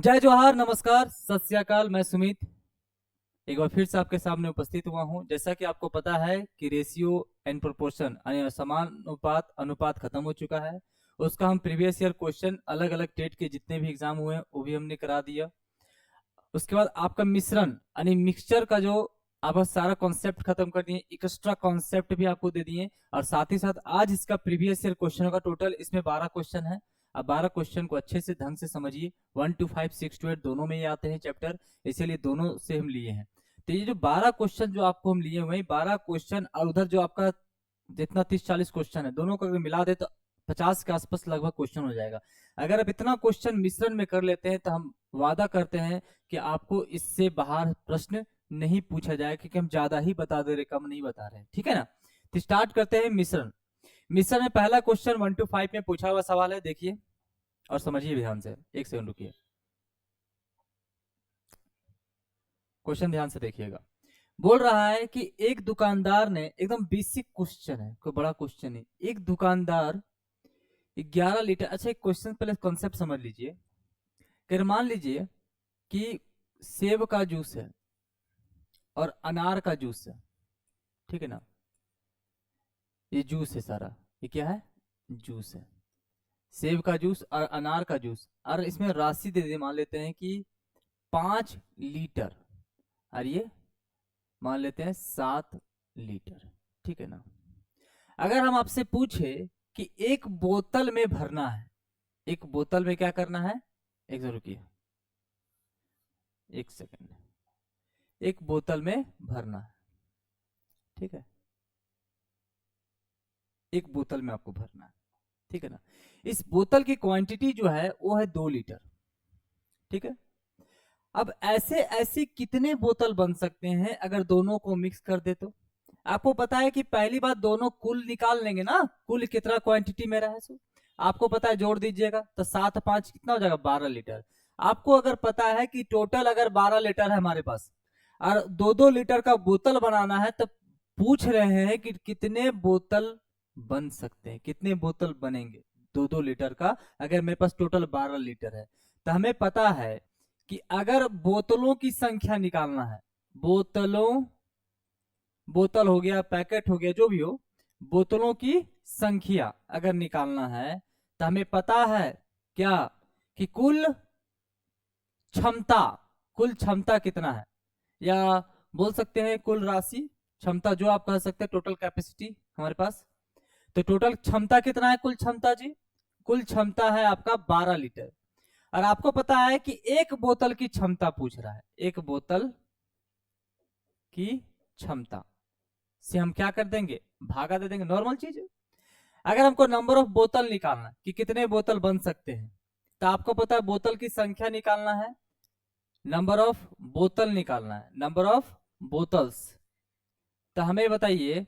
जय जवाहर, नमस्कार, सत श्री अकाल। मैं सुमित एक बार फिर से आपके सामने उपस्थित हुआ हूं। जैसा कि आपको पता है कि रेशियो एंड प्रोपोर्शन यानी समानुपात अनुपात खत्म हो चुका है। उसका हम प्रीवियस ईयर क्वेश्चन अलग अलग टेट के जितने भी एग्जाम हुए हैं वो भी हमने करा दिया। उसके बाद आपका मिश्रण यानी मिक्सचर का जो आपका सारा कॉन्सेप्ट खत्म कर दिए, एक्स्ट्रा कॉन्सेप्ट भी आपको दे दिए। और साथ ही साथ आज इसका प्रीवियस ईयर क्वेश्चन का टोटल इसमें 12 क्वेश्चन है। अब 12 क्वेश्चन को अच्छे से ढंग से समझिए। 1 to 5, 6 to 8 दोनों में ही आते हैं चैप्टर, इसीलिए दोनों से हम लिए हैं। तो ये जो 12 क्वेश्चन जो आपको हम लिए हुए हैं, 12 क्वेश्चन और उधर जो आपका जितना 30-40 क्वेश्चन है, दोनों को अगर मिला दे तो 50 के आसपास लगभग क्वेश्चन हो जाएगा। अगर आप इतना क्वेश्चन मिश्रण में कर लेते हैं तो हम वादा करते हैं कि आपको इससे बाहर प्रश्न नहीं पूछा जाए, क्योंकि हम ज्यादा ही बता दे रहे, कम नहीं बता रहे, ठीक है ना। तो स्टार्ट करते हैं मिश्रण। मिश्रण में पहला क्वेश्चन 1 to 5 में पूछा हुआ सवाल है, देखिए और समझिए ध्यान से। एक सेकंड रुकिए, क्वेश्चन ध्यान से देखिएगा। बोल रहा है कि एक दुकानदार ने, एकदम बेसिक क्वेश्चन है, कोई बड़ा क्वेश्चन नहीं। एक दुकानदार 11 लीटर, अच्छा एक क्वेश्चन पहले कॉन्सेप्ट समझ लीजिए। अगर मान लीजिए कि सेब का जूस है और अनार का जूस है, ठीक है ना। ये जूस है सारा, ये क्या है? जूस है। सेब का जूस और अनार का जूस, और इसमें राशि दे दे, मान लेते हैं कि 5 लीटर, और ये मान लेते हैं 7 लीटर, ठीक है ना। अगर हम आपसे पूछे कि एक बोतल में भरना है, एक बोतल में क्या करना है, एक जरूर रुकिए, एक सेकंड, एक बोतल में भरना है, ठीक है। एक बोतल में आपको भरना है, ठीक है ना। इस बोतल की क्वांटिटी जो है वो है 2 लीटर, ठीक है। अब ऐसे ऐसे कितने बोतल बन सकते हैं अगर दोनों को मिक्स कर दे तो? आपको पता है कि पहली बात दोनों कुल निकाल लेंगे ना, कुल कितना क्वांटिटी में रहा है सो आपको पता है, जोड़ दीजिएगा तो 7 5 कितना हो जाएगा, 12 लीटर। आपको अगर पता है कि टोटल अगर 12 लीटर है हमारे पास और 2 2 लीटर का बोतल बनाना है, तो पूछ रहे हैं कि कितने बोतल बन सकते हैं, कितने बोतल बनेंगे 2 2 लीटर का। अगर मेरे पास टोटल 12 लीटर है तो हमें पता है कि अगर बोतलों की संख्या निकालना है, बोतलों, बोतल हो गया, पैकेट हो गया, जो भी हो, बोतलों की संख्या अगर निकालना है तो हमें पता है क्या कि कुल क्षमता, कुल क्षमता कितना है, या बोल सकते हैं कुल राशि, क्षमता जो आप कह सकते हैं, टोटल कैपेसिटी हमारे पास। तो टोटल क्षमता कितना है, कुल क्षमता जी, कुल क्षमता है आपका 12 लीटर। और आपको पता है कि एक बोतल की क्षमता पूछ रहा है, एक बोतल की क्षमता से हम क्या कर देंगे, भागा दे देंगे, नॉर्मल चीज है। अगर हमको नंबर ऑफ बोतल निकालना है कि कितने बोतल बन सकते हैं, तो आपको पता है बोतल की संख्या निकालना है, नंबर ऑफ बोतल निकालना है, नंबर ऑफ बोतल्स। तो हमें बताइए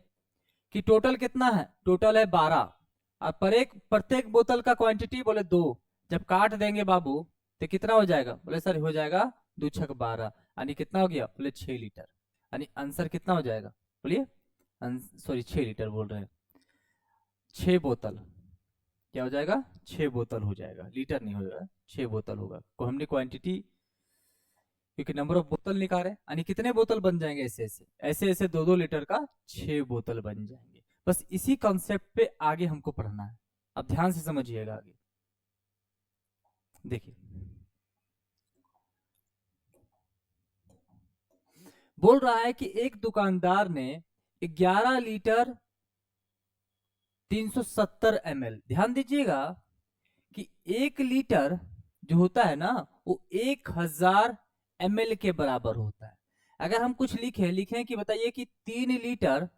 कि टोटल कितना है, टोटल है 12, और पर एक प्रत्येक बोतल का क्वांटिटी बोले 2। जब काट देंगे बाबू तो कितना हो जाएगा, बोले सर हो जाएगा 2 छक 12, यानी कितना हो गया, बोले 6 लीटर। यानी आंसर कितना हो जाएगा, बोलिए, सॉरी 6 लीटर बोल रहे हैं, 6 बोतल क्या हो जाएगा, 6 बोतल हो जाएगा, लीटर नहीं होगा, 6 बोतल होगा। को हमने क्वांटिटी, क्योंकि नंबर ऑफ बोतल निकाल रहे, यानी कितने बोतल बन जाएंगे, ऐसे ऐसे ऐसे ऐसे 2 2 लीटर का 6 बोतल बन जाएंगे। बस इसी कॉन्सेप्ट पे आगे हमको पढ़ना है। अब ध्यान से समझिएगा आगे, देखिए बोल रहा है कि एक दुकानदार ने 11 लीटर 370 ml, ध्यान दीजिएगा कि 1 लीटर जो होता है ना वो 1000 ml के बराबर होता है। अगर हम कुछ लिखें कि बताइए कि 3 लीटर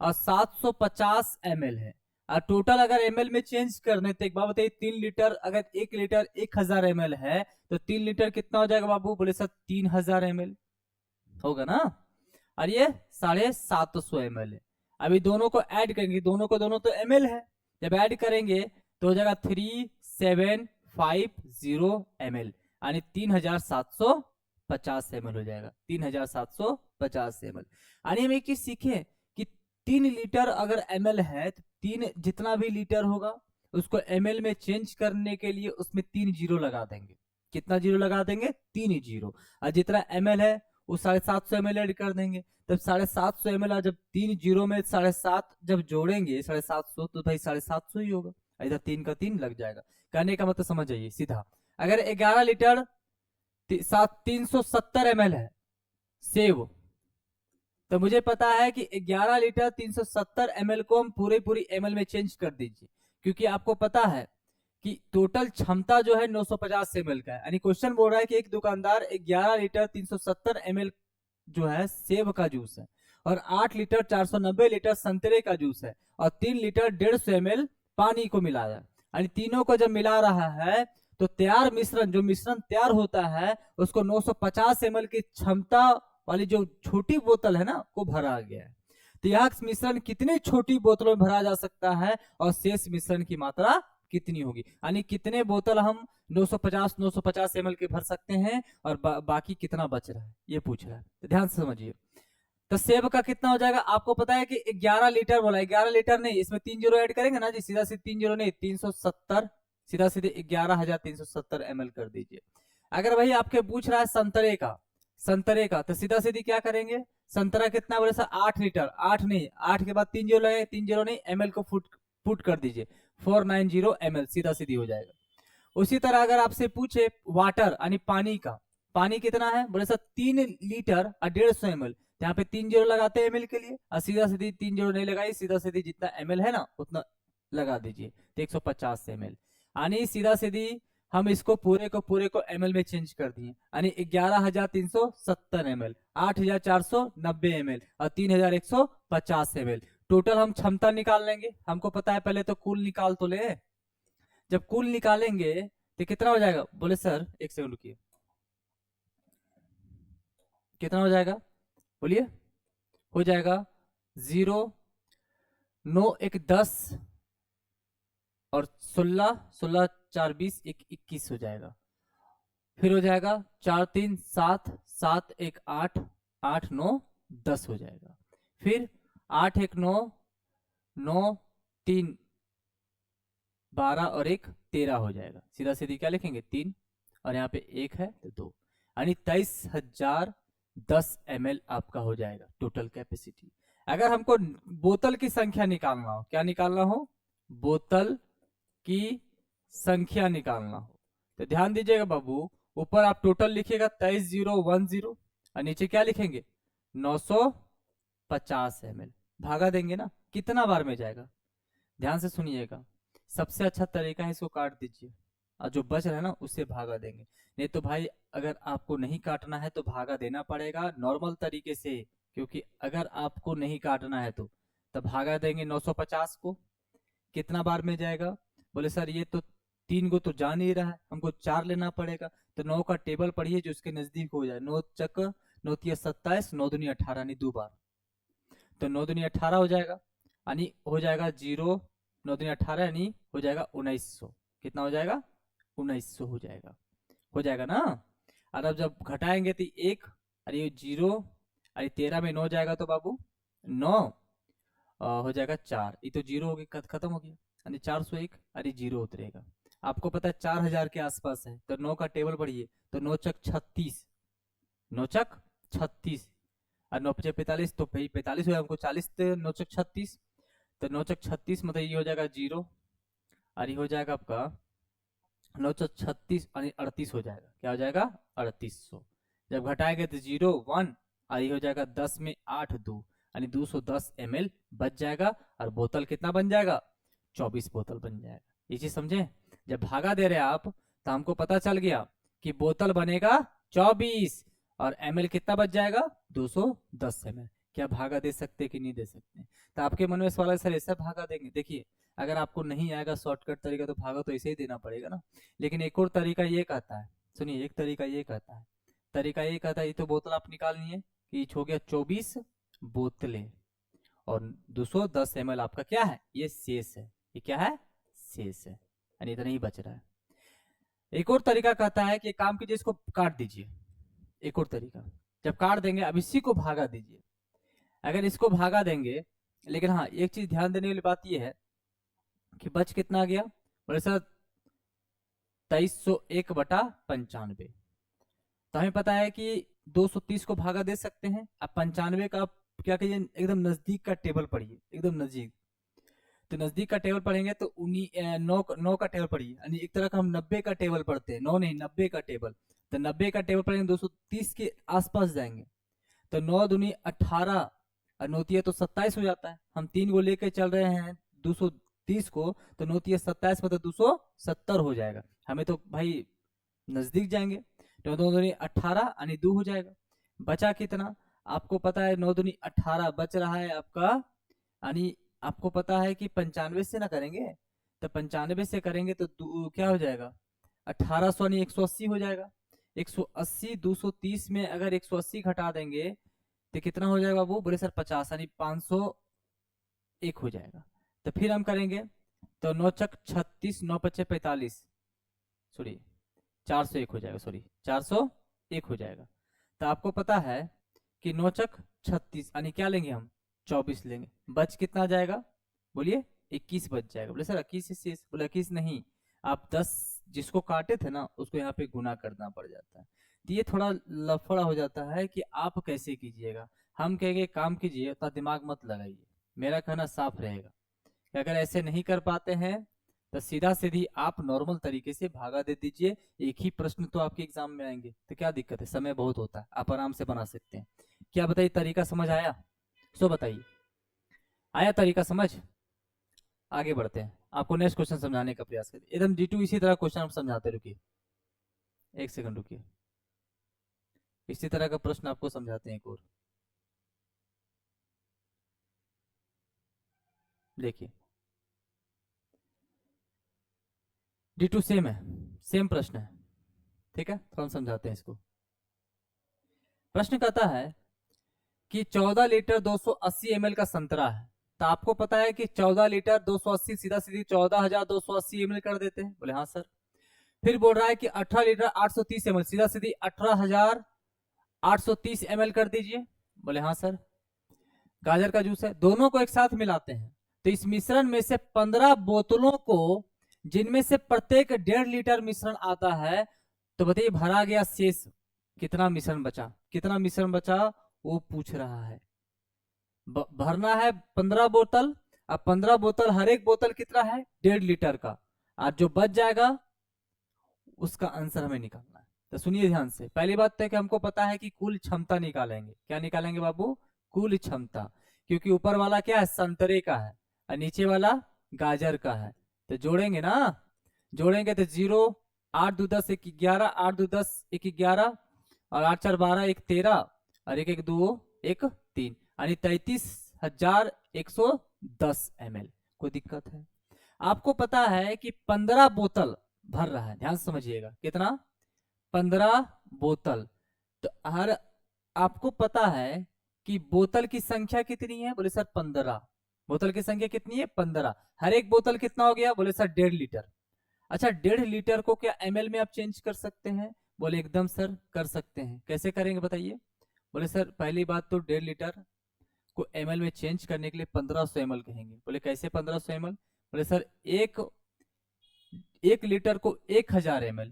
और 750 ml है, और टोटल अगर ml में चेंज करने, तो एक बात बताइए, 3 लीटर, अगर 1 लीटर 1000 ml है तो 3 लीटर कितना हो जाएगा बाबू, बोले सर 3000 ml होगा ना। और ये 750 ml है। अभी दोनों को ऐड करेंगे, दोनों को दोनों तो ml है, जब ऐड करेंगे तो हो जाएगा 3750 ml, यानी 3750 ml हो जाएगा, 3750 ml। यानी हम एक चीज सीखे कि 3 लीटर अगर ml है तो 3 जितना भी लीटर होगा उसको ml में चेंज करने के लिए उसमें 3 जीरो लगा देंगे, कितना जीरो लगा देंगे, 3 जीरो। और जितना ml है वो 750 ml ऐड कर देंगे। तब 750 ml जब 3 जीरो में 7.5 जब जोड़ेंगे 750 तो भाई 750 ही होगा। इधर 3 का 3 लग जाएगा। कहने का मतलब समझ जाइए सीधा, अगर 11 लीटर 370 ml है सेव, तो मुझे पता है कि 11 लीटर 370 ml को हम पूरी ml में चेंज कर दीजिए, क्योंकि आपको पता है कि टोटल क्षमता जो है 950 ml का है। यानी क्वेश्चन बोल रहा है कि एक दुकानदार 11 लीटर 370 ml जो है सेब का जूस है, और 8 लीटर 490 लीटर संतरे का जूस है, और 3 लीटर 150 ml पानी को मिलाया। यानी तीनों को जब मिला रहा है तो तैयार मिश्रण, जो मिश्रण तैयार होता है उसको 950 ml की क्षमता वाली जो छोटी बोतल है ना को भरा गया है। तो यह मिश्रण कितनी छोटी बोतलों में भरा जा सकता है और शेष मिश्रण की मात्रा कितनी होगी, यानी कितने बोतल हम 950 ml के भर सकते हैं और बाकी कितना बच रहा है ये पूछ रहा है। तो ध्यान से समझिए। तो सेब का कितना हो जाएगा, आपको पता है कि 11 लीटर बोला, 11 लीटर नहीं, इसमें 3 जीरो ऐड करेंगे ना जी, सीधा सीधे 3 जीरो नहीं 370, सीधा सीधे 11,370 ml कर दीजिए। अगर भाई आपके पूछ रहा है संतरे का तो सीधा सीधी क्या करेंगे, संतरा कितना बोले सर 8 लीटर, 8 नहीं 8 के बाद 3 जीरो लगे, 3 जीरो नहीं ml को पुट कर दीजिए 490 ml, सीधा सीधी हो जाएगा। उसी तरह अगर आपसे पूछे वाटर यानी पानी का, पानी कितना है बोले सर 3 लीटर और 150 ml, यहाँ पे 3 जीरो लगाते हैं ml के लिए, और सीधा सीधी 3 जीरो नहीं लगाई, सीधा सीधी जितना ml है ना उतना लगा दीजिए, तो 150 ml। यानी सीधा सीधी हम इसको पूरे को ml में चेंज कर दिए, यानी 11,370 ml, 8,490 ml और 3,150 ml। टोटल हम क्षमता निकाल लेंगे, हमको पता है, पहले तो कुल निकाल तो ले। जब कुल निकालेंगे तो कितना हो जाएगा, बोले सर एक सेकंड रुकिए, कितना हो जाएगा बोलिए, हो जाएगा 0 9 1 10 और 16 16 4 20 1 21 हो जाएगा। फिर हो जाएगा 4 3 7 7 1 8 8 9 10 हो जाएगा। फिर 8 1 9 9 3 12 और 1 13 हो जाएगा। सीधा सीधी क्या लिखेंगे 3 और यहाँ पे 1 है तो 2, यानी 23,010 ml आपका हो जाएगा टोटल कैपेसिटी। अगर हमको बोतल की संख्या निकालना हो, क्या निकालना हो, बोतल की संख्या निकालना हो, तो ध्यान दीजिएगा बाबू, ऊपर आप टोटल लिखिएगा 23,010 और नीचे क्या लिखेंगे 950 ml, भागा देंगे ना, कितना बार में जाएगा, ध्यान से सुनिएगा। सबसे अच्छा तरीका है इसको काट दीजिए और जो बच रहा है ना उससे भागा देंगे। नहीं तो भाई अगर आपको नहीं काटना है तो भागा देना पड़ेगा नॉर्मल तरीके से, क्योंकि अगर आपको नहीं काटना है तो भागा देंगे 950 को, कितना बार में जाएगा, बोले सर ये तो 3 को तो जा नहीं रहा है, हमको 4 लेना पड़ेगा, तो 9 का टेबल पढ़िए जो उसके नजदीक हो जाए, 9 चक 9 तिया 27, 9 दूनी 18 यानी 2 बार, तो 9 दूनी 18 हो जाएगा, यानी हो जाएगा 0 9 दूनी 18 यानी हो जाएगा 1900, कितना हो जाएगा 1900 हो जाएगा ना। और अब जब घटाएंगे तो 1 अरे 0 अरे 13 में 9 जाएगा तो बाबू 9 हो जाएगा 4, ये तो 0 हो गया, खत्म हो गया, यानी 401, अरे 0 उतरेगा। आपको पता है 4000 के आसपास है, तो 9 का टेबल पढ़िए, तो 9 चक 36, 9 चक 36 और 9 पचे 45, तो भाई 45 हो, हमको 40 9 चक 36, तो 9 चक 36 मतलब ये हो जाएगा 0 और ये हो जाएगा आपका 9 चक 36 और 38 हो जाएगा, क्या हो जाएगा 3800। जब घटाएंगे तो 0 1 और ये हो जाएगा 10 में 8 2 यानी 210 ml बच जाएगा, और बोतल कितना बन जाएगा 24 बोतल बन जाएगा। ये चीज समझे, जब भागा दे रहे आप तो हमको पता चल गया कि बोतल बनेगा 24 और ml कितना बच जाएगा 210 ml। क्या भागा दे सकते कि नहीं दे सकते, तो आपके मन में सवाल है सर ऐसा भागा देंगे, देखिए अगर आपको नहीं आएगा शॉर्टकट तरीका तो भागा तो ऐसे ही देना पड़ेगा ना, लेकिन एक और तरीका ये कहता है, सुनिए एक तरीका ये कहता है, ये तो बोतल आप निकालनी है कि हो गया 24 बोतलें और 210 ml आपका क्या है, ये शेष है, ये क्या है शेष है, यानी इतना ही बच रहा है। एक और तरीका कहता है कि काम कीजिए इसको काट दीजिए, एक और तरीका, जब काट देंगे अब इसी को भागा दीजिए, अगर इसको भागा देंगे, लेकिन हाँ एक चीज ध्यान देने वाली बात यह है कि बच कितना आ गया, बोले सर 2301/95। तो हमें पता है कि 230 को भागा दे सकते हैं। अब 95 का क्या कहिए, एकदम नजदीक का टेबल पढ़िए, एकदम नजदीक। तो नजदीक का टेबल पढ़ेंगे तो 9 का टेबल पढ़िए, यानी एक तरह का हम 90 का टेबल पढ़ते हैं, 9 नहीं 90 का टेबल। तो 90 का टेबल पढ़ेंगे 230 के आसपास जाएंगे। तो 9 दूनी 18 और 9 तो 27 हो जाता है। हम 3 को लेके चल रहे हैं 230 को, तो 9 27 मतलब 270 हो जाएगा। हमें तो भाई नजदीक जाएंगे। तो 9 दूनी 18 यानी 2 हो जाएगा। बचा कितना आपको पता है, 9 दूनी 18 बच रहा है आपका, यानी आपको पता है कि 95 से ना करेंगे, तो 95 से करेंगे तो क्या हो जाएगा, 1800 यानी 180 हो जाएगा। 180 230 में अगर 180 घटा देंगे तो कितना हो जाएगा वो, बोले सर 50 यानी 501 हो जाएगा। तो फिर हम करेंगे तो 9 चक 36, 9 पच्चे 45, सॉरी 401 हो जाएगा, सॉरी 401 हो जाएगा। तो आपको पता है कि 9 चक 36 यानी क्या लेंगे हम, 24 लेंगे। बच कितना जाएगा, बोलिए 21 बच जाएगा। बोले सर 21 से शेष, बोले 21 नहीं, आप 10 जिसको काटे थे ना उसको यहाँ पे गुना करना पड़ जाता है। तो ये थोड़ा लफड़ा हो जाता है कि आप कैसे कीजिएगा। हम कहेंगे काम कीजिए, उतना दिमाग मत लगाइए, मेरा कहना साफ रहेगा कि अगर ऐसे नहीं कर पाते हैं तो सीधा सीधी आप नॉर्मल तरीके से भागा दे दीजिए। एक ही प्रश्न तो आपके एग्जाम में आएंगे, तो क्या दिक्कत है, समय बहुत होता है, आप आराम से बना सकते हैं। क्या बताइए, तरीका समझ आया? सो बताइए, आया तरीका समझ? आगे बढ़ते हैं, आपको नेक्स्ट क्वेश्चन समझाने का प्रयास करिए। एकदम D2 इसी तरह क्वेश्चन हम समझाते, रुकिए 1 सेकंड रुकिए, इसी तरह का प्रश्न आपको समझाते हैं एक और। देखिए D2 सेम है, सेम प्रश्न है, ठीक है, तो हम समझाते हैं इसको। प्रश्न कहता है कि 14 लीटर 280 ml का संतरा है। तो आपको पता है कि 14 लीटर 280 सीधा सीधी 14,280 ml कर देते हैं, बोले हाँ सर। फिर बोल रहा है कि 18 लीटर 830 ml, सीधा सीधी 18,830 ml कर दीजिए, बोले हाँ सर। गाजर का जूस है, दोनों को एक साथ मिलाते हैं तो इस मिश्रण में से 15 बोतलों को, जिनमें से प्रत्येक 1.5 लीटर मिश्रण आता है, तो बताइए भरा गया शेष कितना मिश्रण बचा, कितना मिश्रण बचा वो पूछ रहा है। भरना है 15 बोतल, अब 15 बोतल, हर एक बोतल कितना है, 1.5 लीटर का, और जो बच जाएगा उसका आंसर हमें निकालना है। तो सुनिए ध्यान से, पहली बात तो कि हमको पता है कि कुल क्षमता निकालेंगे। क्या निकालेंगे बाबू, कुल क्षमता, क्योंकि ऊपर वाला क्या है, संतरे का है, और नीचे वाला गाजर का है। तो जोड़ेंगे ना, जोड़ेंगे तो 0 8 2 10 1 11, 8 2 10 1 11, और 8 4 12 1 13, और 1 1 2 1 3, यानी 33,110 ml। कोई दिक्कत है? आपको पता है कि 15 बोतल भर रहा है, ध्यान से समझिएगा, कितना, 15 बोतल। तो हर, आपको पता है कि बोतल की संख्या कितनी है, बोले सर 15, बोतल की संख्या कितनी है, 15, हर एक बोतल कितना हो गया, बोले सर 1.5 लीटर। अच्छा 1.5 लीटर को क्या ml में आप चेंज कर सकते हैं, बोले एकदम सर कर सकते हैं। कैसे करेंगे बताइए, बोले सर पहली बात तो 1.5 लीटर को ml में चेंज करने के लिए 1500 ml कहेंगे। बोले कैसे 1500 ml, बोले सर एक लीटर को 1000 ml,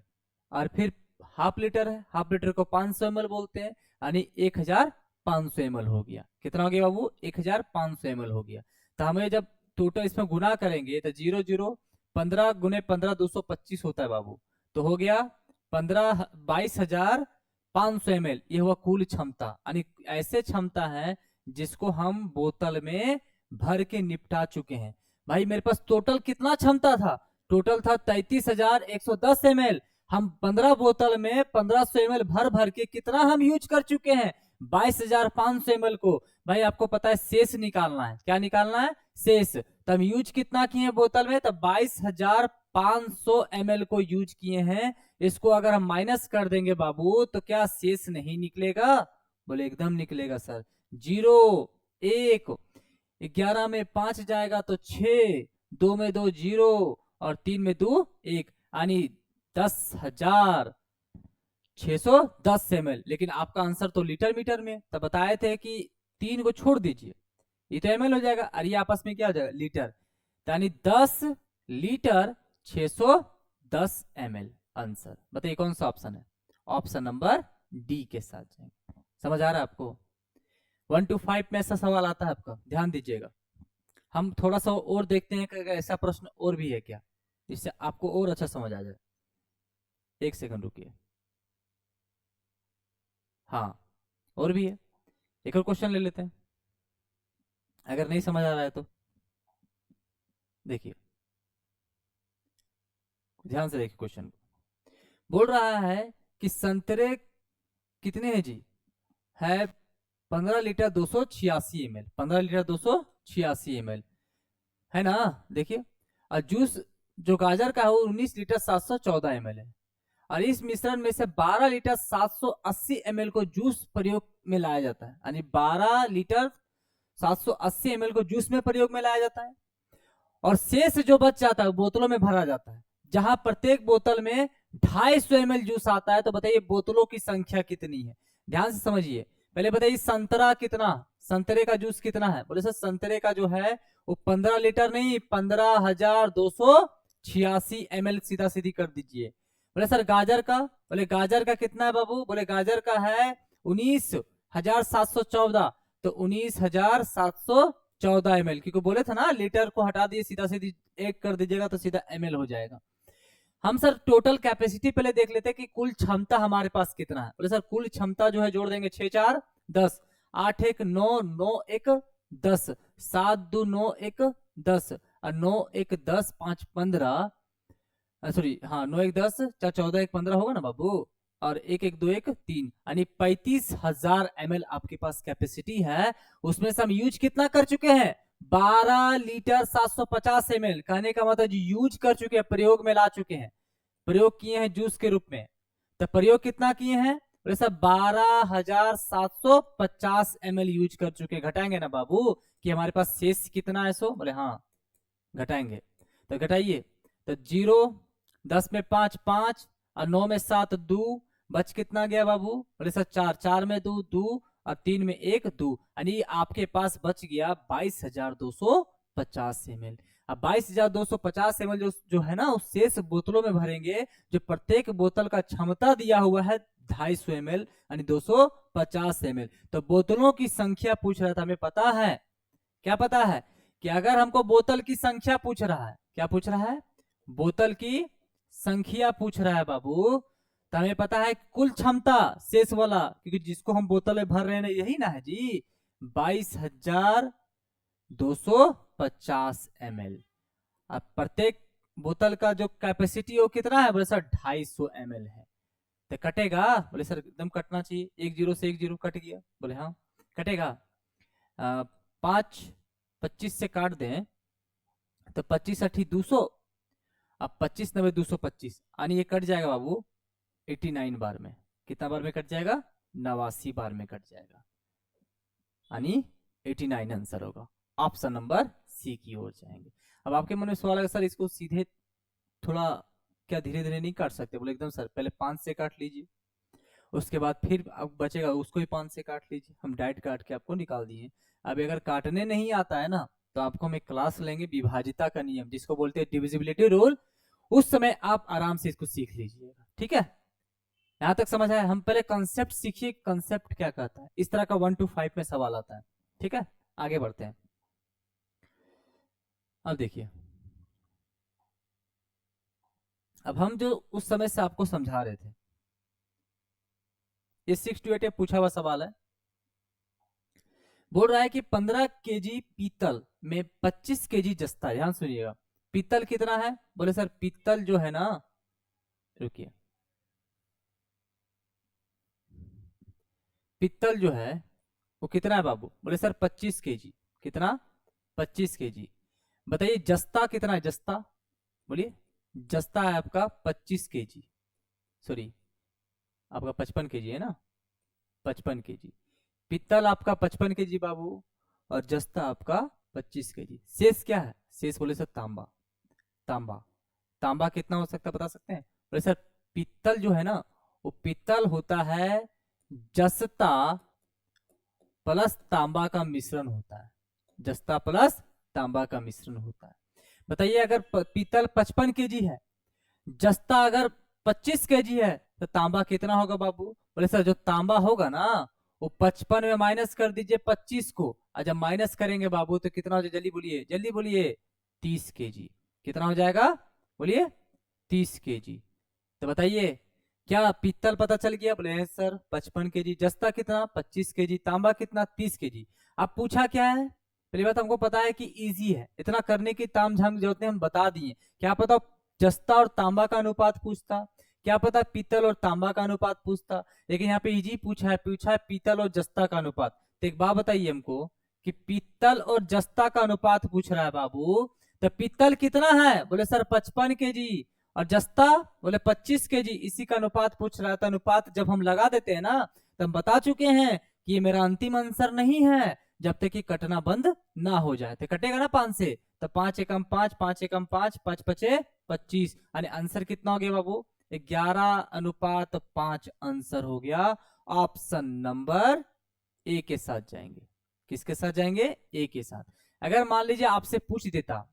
और फिर हाफ लीटर है, हाफ लीटर को 500 ml बोलते हैं, यानी 1500 ml हो गया। कितना हो गया बाबू, 1500 ml हो गया। तो हमें जब टोटल इसमें गुना करेंगे तो 0 0 15 गुने 15 225 होता है बाबू, तो हो गया 22,500 ml। ये हुआ कुल क्षमता, यानी ऐसे क्षमता है जिसको हम बोतल में भर के निपटा चुके हैं। भाई मेरे पास टोटल कितना क्षमता था, टोटल था 33,110 ml। हम 15 बोतल में 1500 ml भर भर के कितना हम यूज कर चुके हैं, 22,500 ml को। भाई आपको पता है शेष निकालना है, क्या निकालना है, शेष। तो हम यूज कितना किए हैं बोतल में, तो 22,500 ml को यूज किए हैं। इसको अगर हम माइनस कर देंगे बाबू तो क्या शेष नहीं निकलेगा, बोले एकदम निकलेगा सर। 0 1 11 में 5 जाएगा तो 6, 2 में 2 0, और 3 में 2 1, यानी 10,610 ml। लेकिन आपका आंसर तो लीटर मीटर में, तो बताए थे कि 3 को छोड़ दीजिए, ये तो ml हो जाएगा, और ये आपस में क्या हो जाएगा, लीटर। यानी 10 लीटर 610 ml। आंसर। बताइए कौन सा ऑप्शन है? ऑप्शन नंबर डी के साथ जाएंगे। समझ आ रहा है आपको? 1 to 5 में ऐसा सवाल आता है आपका, ध्यान दीजिएगा। हम थोड़ा सा और देखते हैं कि अगर ऐसा प्रश्न और भी है क्या, जिससे आपको और अच्छा समझ आ जाए। एक सेकंड रुकिए। हाँ, और भी है, एक और क्वेश्चन ले लेते हैं, अगर नहीं समझ आ रहा है तो। देखिए, ध्यान से देखिए क्वेश्चन को। बोल रहा है कि संतरे कितने हैं जी? है 15 लीटर 286 ml, 15 लीटर 286 ml है ना। देखिए, और जूस जो गाजर का है वो 19 लीटर 714 ml है, और इस मिश्रण में से 12 लीटर 780 ml को जूस प्रयोग में लाया जाता है, यानी 12 लीटर 780 ml को जूस में प्रयोग में लाया जाता है, और शेष जो बच जाता है बोतलों में भरा जाता है, जहां प्रत्येक बोतल में 250 ml जूस आता है। तो बताइए बोतलों की संख्या कितनी है? ध्यान से समझिए। पहले बताइए संतरा कितना, संतरे का जूस कितना है? बोले सर संतरे का जो है वो 15 लीटर नहीं, 15,286 ml सीधा सीधी कर दीजिए। बोले सर गाजर का, बोले गाजर का कितना है बाबू? बोले गाजर का है 19,714, तो 19,714 ml, क्योंकि बोले थे ना लीटर को हटा दिए सीधा सीधी एक कर दीजिएगा तो सीधा ml हो जाएगा। हम सर टोटल कैपेसिटी पहले देख लेते हैं कि कुल क्षमता हमारे पास कितना है। बोले सर कुल क्षमता जो है जोड़ देंगे 6 4 10, 8 1 9, 9 1 10, 7 2 9 1 10, और 9 1 10 5 15, सॉरी हाँ 9 1 10 4 14 1 15 होगा ना बाबू, और 1 1 2 1 3, यानी 35,000 ml आपके पास कैपेसिटी है। उसमें से हम यूज कितना कर चुके हैं? 12 लीटर 750 ml, कहने का मतलब यूज कर चुके हैं, प्रयोग में ला चुके हैं, प्रयोग किए हैं जूस के रूप में। तो प्रयोग कितना किए हैं? बोले सर 12,750 ml यूज कर चुके। घटाएंगे ना बाबू कि हमारे पास शेष कितना है? सो बोले हाँ घटाएंगे, तो घटाइए। तो 0 10 में 5 5, और 9 में 7 2, बच कितना गया बाबू? बोले सर 4, 4 में 2 2, और 3 में 1 2, यानी आपके पास बच गया 22,250 ml। अब 22,250 ml जो है ना उस शेष बोतलों में भरेंगे, जो प्रत्येक बोतल का क्षमता दिया हुआ है 250 ml, यानी 250 ml। तो बोतलों की संख्या पूछ रहा था, हमें पता है, क्या पता है कि अगर हमको बोतल की संख्या पूछ रहा है, क्या पूछ रहा है? बोतल की संख्या पूछ रहा है बाबू, तो हमें पता है कुल क्षमता शेष वाला, क्योंकि जिसको हम बोतल में भर रहे हैं यही ना है जी, 22,250 ml। अब प्रत्येक बोतल का जो कैपेसिटी वो कितना है? बोले सर 250 ml है। तो कटेगा? बोले सर एकदम कटना चाहिए, 1 0 से 1 0 कट गया। बोले हाँ कटेगा। 5 25 से काट दें तो 25 8 200, अब 25 9 225, यानी ये कट जाएगा बाबू 89 बार में। कितना बार में कट जाएगा? 89 बार में कट जाएगा, यानी 89 आंसर होगा। ऑप्शन नंबर सी की ओर जाएंगे। अब आपके मन में सवाल है सर इसको सीधे थोड़ा क्या धीरे धीरे नहीं काट सकते? बोले एकदम सर पहले 5 से काट लीजिए, उसके बाद फिर अब बचेगा उसको ही 5 से काट लीजिए। हम डायरेक्ट काट के आपको निकाल दिए। अब अगर काटने नहीं आता है ना तो आपको हम एक क्लास लेंगे विभाजिता का नियम, जिसको बोलते हैं डिविजिबिलिटी रूल। उस समय आप आराम से इसको सीख लीजिएगा, ठीक है? यहां तक समझ आया? हम पहले कंसेप्ट सीखिए, कंसेप्ट क्या कहता है। इस तरह का 1 to 5 में सवाल आता है, ठीक है? आगे बढ़ते हैं। अब देखिए, अब हम जो उस समय से आपको समझा रहे थे, ये 6 to 8 पूछा हुआ सवाल है। बोल रहा है कि 15 केजी पीतल में 25 केजी जस्ता है। ध्यान सुनिएगा, पीतल कितना है? बोले सर पीतल जो है ना, रुकिए, पीतल जो है वो कितना है बाबू? बोले सर 25 केजी। कितना? 25 केजी। बताइए जस्ता कितना है? जस्ता बोलिए। जस्ता है आपका 25 केजी, सॉरी आपका 55 केजी है ना, 55 केजी। पीतल आपका 55 केजी बाबू, और जस्ता आपका 25 केजी। शेष क्या है? शेष बोले सर तांबा। तांबा, तांबा कितना हो सकता है बता सकते हैं? बोले सर पीतल जो है ना वो पीतल होता है जस्ता प्लस तांबा का मिश्रण होता है, जस्ता प्लस तांबा का मिश्रण होता है। बताइए अगर पीतल 55 केजी है, जस्ता अगर 25 केजी है तो तांबा कितना होगा बाबू? बोले सर जो तांबा होगा ना वो 55 में माइनस कर दीजिए 25 को, और जब माइनस करेंगे बाबू तो कितना हो जाएगा? जल्दी बोलिए 30 केजी। कितना हो जाएगा बोलिए? 30 केजी। तो बताइए क्या पीतल पता चल गया? बोले सर 55 केजी, जस्ता कितना 25 केजी, तांबा कितना 30 केजी। अब पूछा क्या है? पहली बात हमको पता है कि इजी है, इतना करने की तामझाम जरूरत नहीं, हम बता दिए। क्या पता जस्ता और तांबा का अनुपात पूछता, क्या पता पीतल और तांबा का अनुपात पूछता, लेकिन यहाँ पे इजी पूछा है पीतल और जस्ता का अनुपात। तो एक बात बताइए हमको कि पीतल और जस्ता का अनुपात पूछ रहा है बाबू, तो पीतल कितना है? बोले सर 55 केजी, और जस्ता बोले 25 केजी, इसी का अनुपात पूछ रहा था। अनुपात जब हम लगा देते हैं ना तो हम बता चुके हैं कि ये मेरा अंतिम आंसर नहीं है जब तक कि कटना बंद ना हो जाए। तो कटेगा ना 5 से, तो 5 एकम 5, 5 एकम 5, 5 पचे 25, यानी आंसर कितना हो गया बाबू? 11:5 आंसर हो गया। ऑप्शन नंबर ए के साथ जाएंगे। किसके साथ जाएंगे? ए के साथ। अगर मान लीजिए आपसे पूछ देता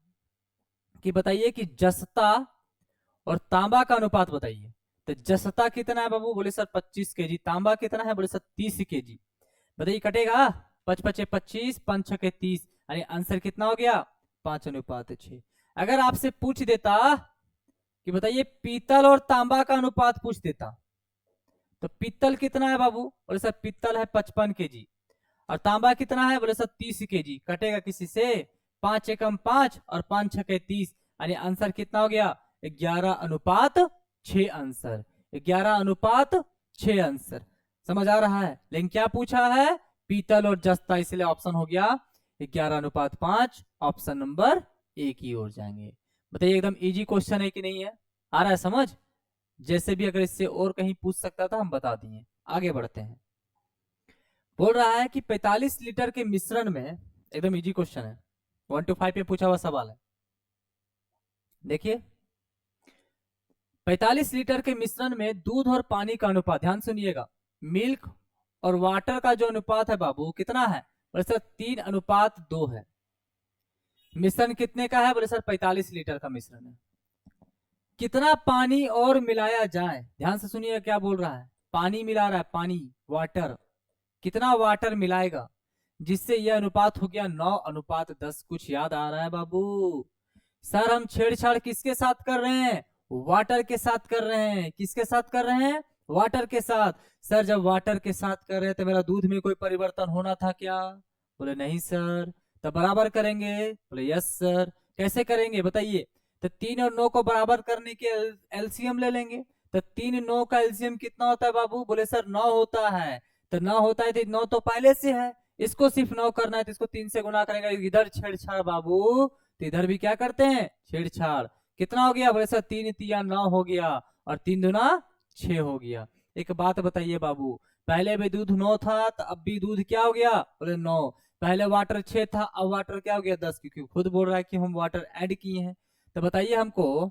कि बताइए कि जस्ता और तांबा का अनुपात बताइए, तो जस्ता कितना है बाबू? बोले सर 25 केजी। तांबा कितना है? बोले सर 30 केजी। बताइए कटेगा? 5 पचे 25, 5 छके 30, यानी आंसर कितना हो गया? 5:6। अगर आपसे पूछ देता कि बताइए पीतल और तांबा का अनुपात पूछ देता, तो पीतल कितना है बाबू? बोले सर पीतल है 55 केजी, और तांबा कितना है? बोले सर 30 केजी। कटेगा किसी से? 5 एकम 5 और 5 छके 30, यानी आंसर कितना हो गया? 11:6 आंसर। 11:6 आंसर। समझ आ रहा है? लेकिन क्या पूछा है? पीतल और जस्ता, इसलिए ऑप्शन हो गया 11:5। ऑप्शन नंबर ए की ओर जाएंगे। बताइए एकदम इजी क्वेश्चन है कि नहीं है? आ रहा है समझ? जैसे भी अगर इससे और कहीं पूछ सकता था हम बता दिए। आगे बढ़ते हैं। बोल रहा है कि 45 लीटर के मिश्रण में, एकदम इजी क्वेश्चन है, 1 to 5 में पूछा हुआ सवाल है। देखिए 45 लीटर के मिश्रण में दूध और पानी का अनुपात, ध्यान सुनिएगा, मिल्क और वाटर का जो अनुपात है बाबू कितना है? बोले सर 3:2 है। मिश्रण कितने का है? बोले सर 45 लीटर का मिश्रण है। कितना पानी और मिलाया जाए? ध्यान से सुनिए क्या बोल रहा है। पानी मिला रहा है, पानी, वाटर। कितना वाटर मिलाएगा जिससे यह अनुपात हो गया 9:10? कुछ याद आ रहा है बाबू? सर हम छेड़छाड़ किसके साथ कर रहे हैं? वाटर के साथ कर रहे हैं। किसके साथ कर रहे हैं? वाटर के साथ। सर जब वाटर के साथ कर रहे हैं तो मेरा दूध में कोई परिवर्तन होना था क्या? बोले नहीं सर। तो बराबर करेंगे? बोले यस सर। कैसे करेंगे बताइए? तो 3 और 9 को बराबर करने के एलसीएम ले लेंगे। तो 3 9 का एलसीएम कितना होता है बाबू? बोले सर 9 होता है। तो 9 होता है तो 9 तो पहले से है, इसको सिर्फ 9 करना है तो इसको 3 से गुना करेंगे। इधर छेड़छाड़ बाबू, तो इधर भी क्या करते हैं? छेड़छाड़। कितना हो गया? बोले सर 3 3 9 हो गया, और 3 दूना 6 हो गया। एक बात बताइए बाबू, पहले भी दूध 9 था तो अब भी दूध क्या हो गया? बोले 9। पहले वाटर 6 था, अब वाटर क्या हो गया? 10, क्योंकि खुद बोल रहा है कि हम वाटर ऐड किए हैं। तो बताइए हमको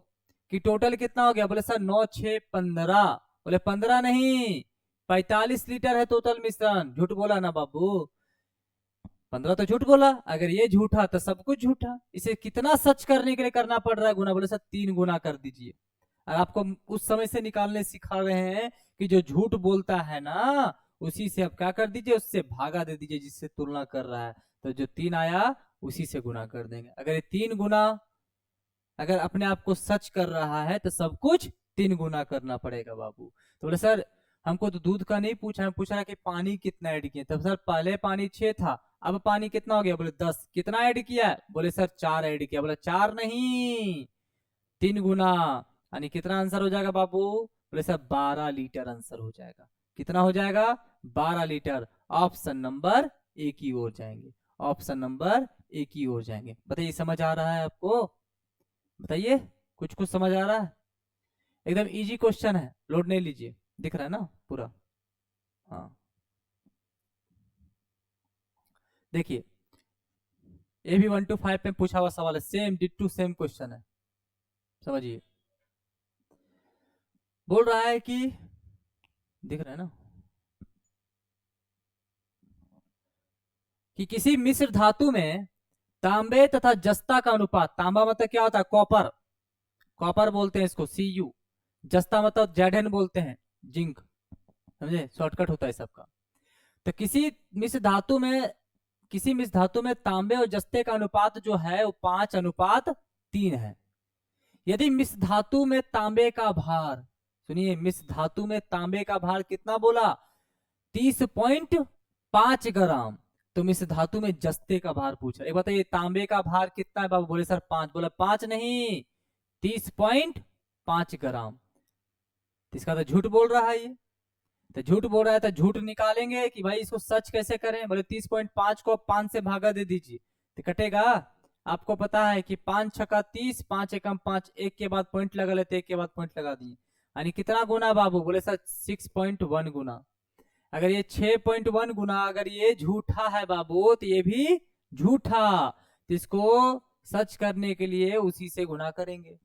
कि टोटल कितना हो गया? बोले सर 9 6 15। बोले 15 नहीं, 45 लीटर है टोटल मिश्रण। झूठ बोला ना बाबू? 15 तो झूठ बोला। अगर ये झूठा तो सब कुछ झूठा। इसे कितना सच करने के लिए करना पड़ रहा है गुना? बोले सर 3 गुना कर दीजिए। और आपको उस समय से निकालने सिखा रहे हैं कि जो झूठ बोलता है ना उसी से आप क्या कर दीजिए? उससे भागा दे दीजिए जिससे तुलना कर रहा है। तो जो 3 आया उसी से गुना कर देंगे। अगर ये 3 गुना अगर अपने आप को सच कर रहा है तो सब कुछ 3 गुना करना पड़ेगा बाबू। तो बोले सर हमको तो दूध का नहीं पूछा है, पूछा है कि पानी कितना ऐड किया। तब सर पहले पानी 6 था, अब पानी कितना हो गया? बोले 10। कितना ऐड किया? बोले सर 4 ऐड किया। बोले 4 नहीं, 3 गुना। यानी कितना आंसर हो जाएगा बाबू? बोले सर 12 लीटर आंसर हो जाएगा। कितना हो जाएगा? 12 लीटर। ऑप्शन नंबर ए की ओर जाएंगे। ऑप्शन नंबर ए की ओर जाएंगे। बताइए समझ आ रहा है आपको? बताइए कुछ कुछ समझ आ रहा है? एकदम इजी क्वेश्चन है, लोड नहीं लीजिए, दिख रहा है ना पूरा? हाँ देखिए ये भी 1 to 5 में पूछा हुआ सवाल है, सेम डिट्टू सेम क्वेश्चन है। समझिए बोल रहा है कि, दिख रहा है ना, कि किसी मिश्र धातु में तांबे तथा जस्ता का अनुपात, तांबा मतलब क्या होता है? कॉपर, कॉपर बोलते हैं इसको Cu। जस्ता मतलब जेडन बोलते हैं, जिंक, समझे, शॉर्टकट होता है सबका। तो किसी मिश्र धातु में तांबे और जस्ते का अनुपात जो है वो 5:3 है। यदि मिश्र धातु में तांबे का भार, सुनिए, मिश्र धातु में तांबे का भार कितना बोला, 30.5 ग्राम। तो मिश्र धातु में जस्ते का भार पूछ रहा है। बताइए तांबे का भार कितना है बाबू, बोले सर 5, बोला 5 नहीं 30.5 ग्राम। इसका तो झूठ बोल रहा है ये, तो झूठ बोल रहा है तो झूठ निकालेंगे कि भाई इसको सच कैसे करें। बोले 30.5 को 5 से भागा दे दीजिए तो कटेगा। आपको पता है कि 5 छक्का 30, 5 एकम 5, एक के बाद पॉइंट लगा लेते, एक के बाद पॉइंट लगा दिए, यानी कितना गुना बाबू, बोले सर 6.1 गुना। अगर ये 6.1 गुना अगर ये झूठा है बाबू तो ये भी झूठा, तो इसको सच करने के लिए उसी से गुना करेंगे।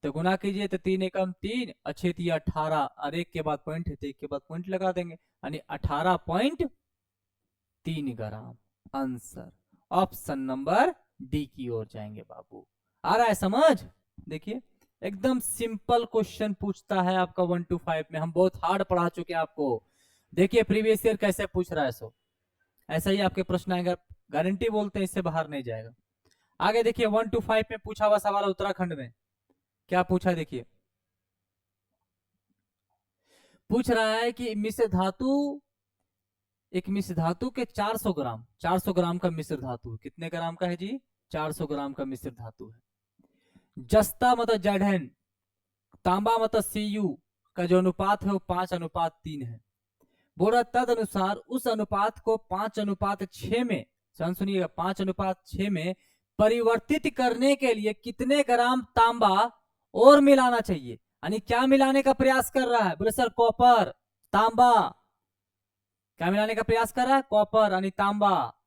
तो गुना कीजिए तो 3 एकम 3, अच्छे 18, और एक के बाद पॉइंट है तो एक के बाद पॉइंट लगा देंगे, यानी 18.3 ग्राम। आंसर ऑप्शन नंबर डी की ओर जाएंगे बाबू। आ रहा है समझ? देखिए एकदम सिंपल क्वेश्चन पूछता है आपका 1 to 5 में। हम बहुत हार्ड पढ़ा चुके हैं आपको। देखिए प्रीवियस ईयर कैसे पूछ रहा है, सो ऐसा ही आपके प्रश्न आएगा, गारंटी बोलते हैं, इससे बाहर नहीं जाएगा। आगे देखिए 1 to 5 में पूछा हुआ सवाल उत्तराखंड में क्या पूछा, देखिए पूछ रहा है कि मिश्र धातु, एक मिश्र धातु के 400 ग्राम, 400 ग्राम का मिश्र धातु, कितने ग्राम का है जी, 400 ग्राम का मिश्र धातु है। जस्ता मतलब जड़हन, तांबा मतलब Cu का जो अनुपात है वो 5:3 है। बोल रहा तद अनुसार उस अनुपात को 5:6 में, सुनिएगा, 5:6 में परिवर्तित करने के लिए कितने ग्राम तांबा और मिलाना चाहिए। यानी क्या मिलाने का प्रयास कर रहा है, बोले सर कॉपर, तांबा, क्या मिलाने का प्रयास कर रहा है, कॉपर यानी तांबा।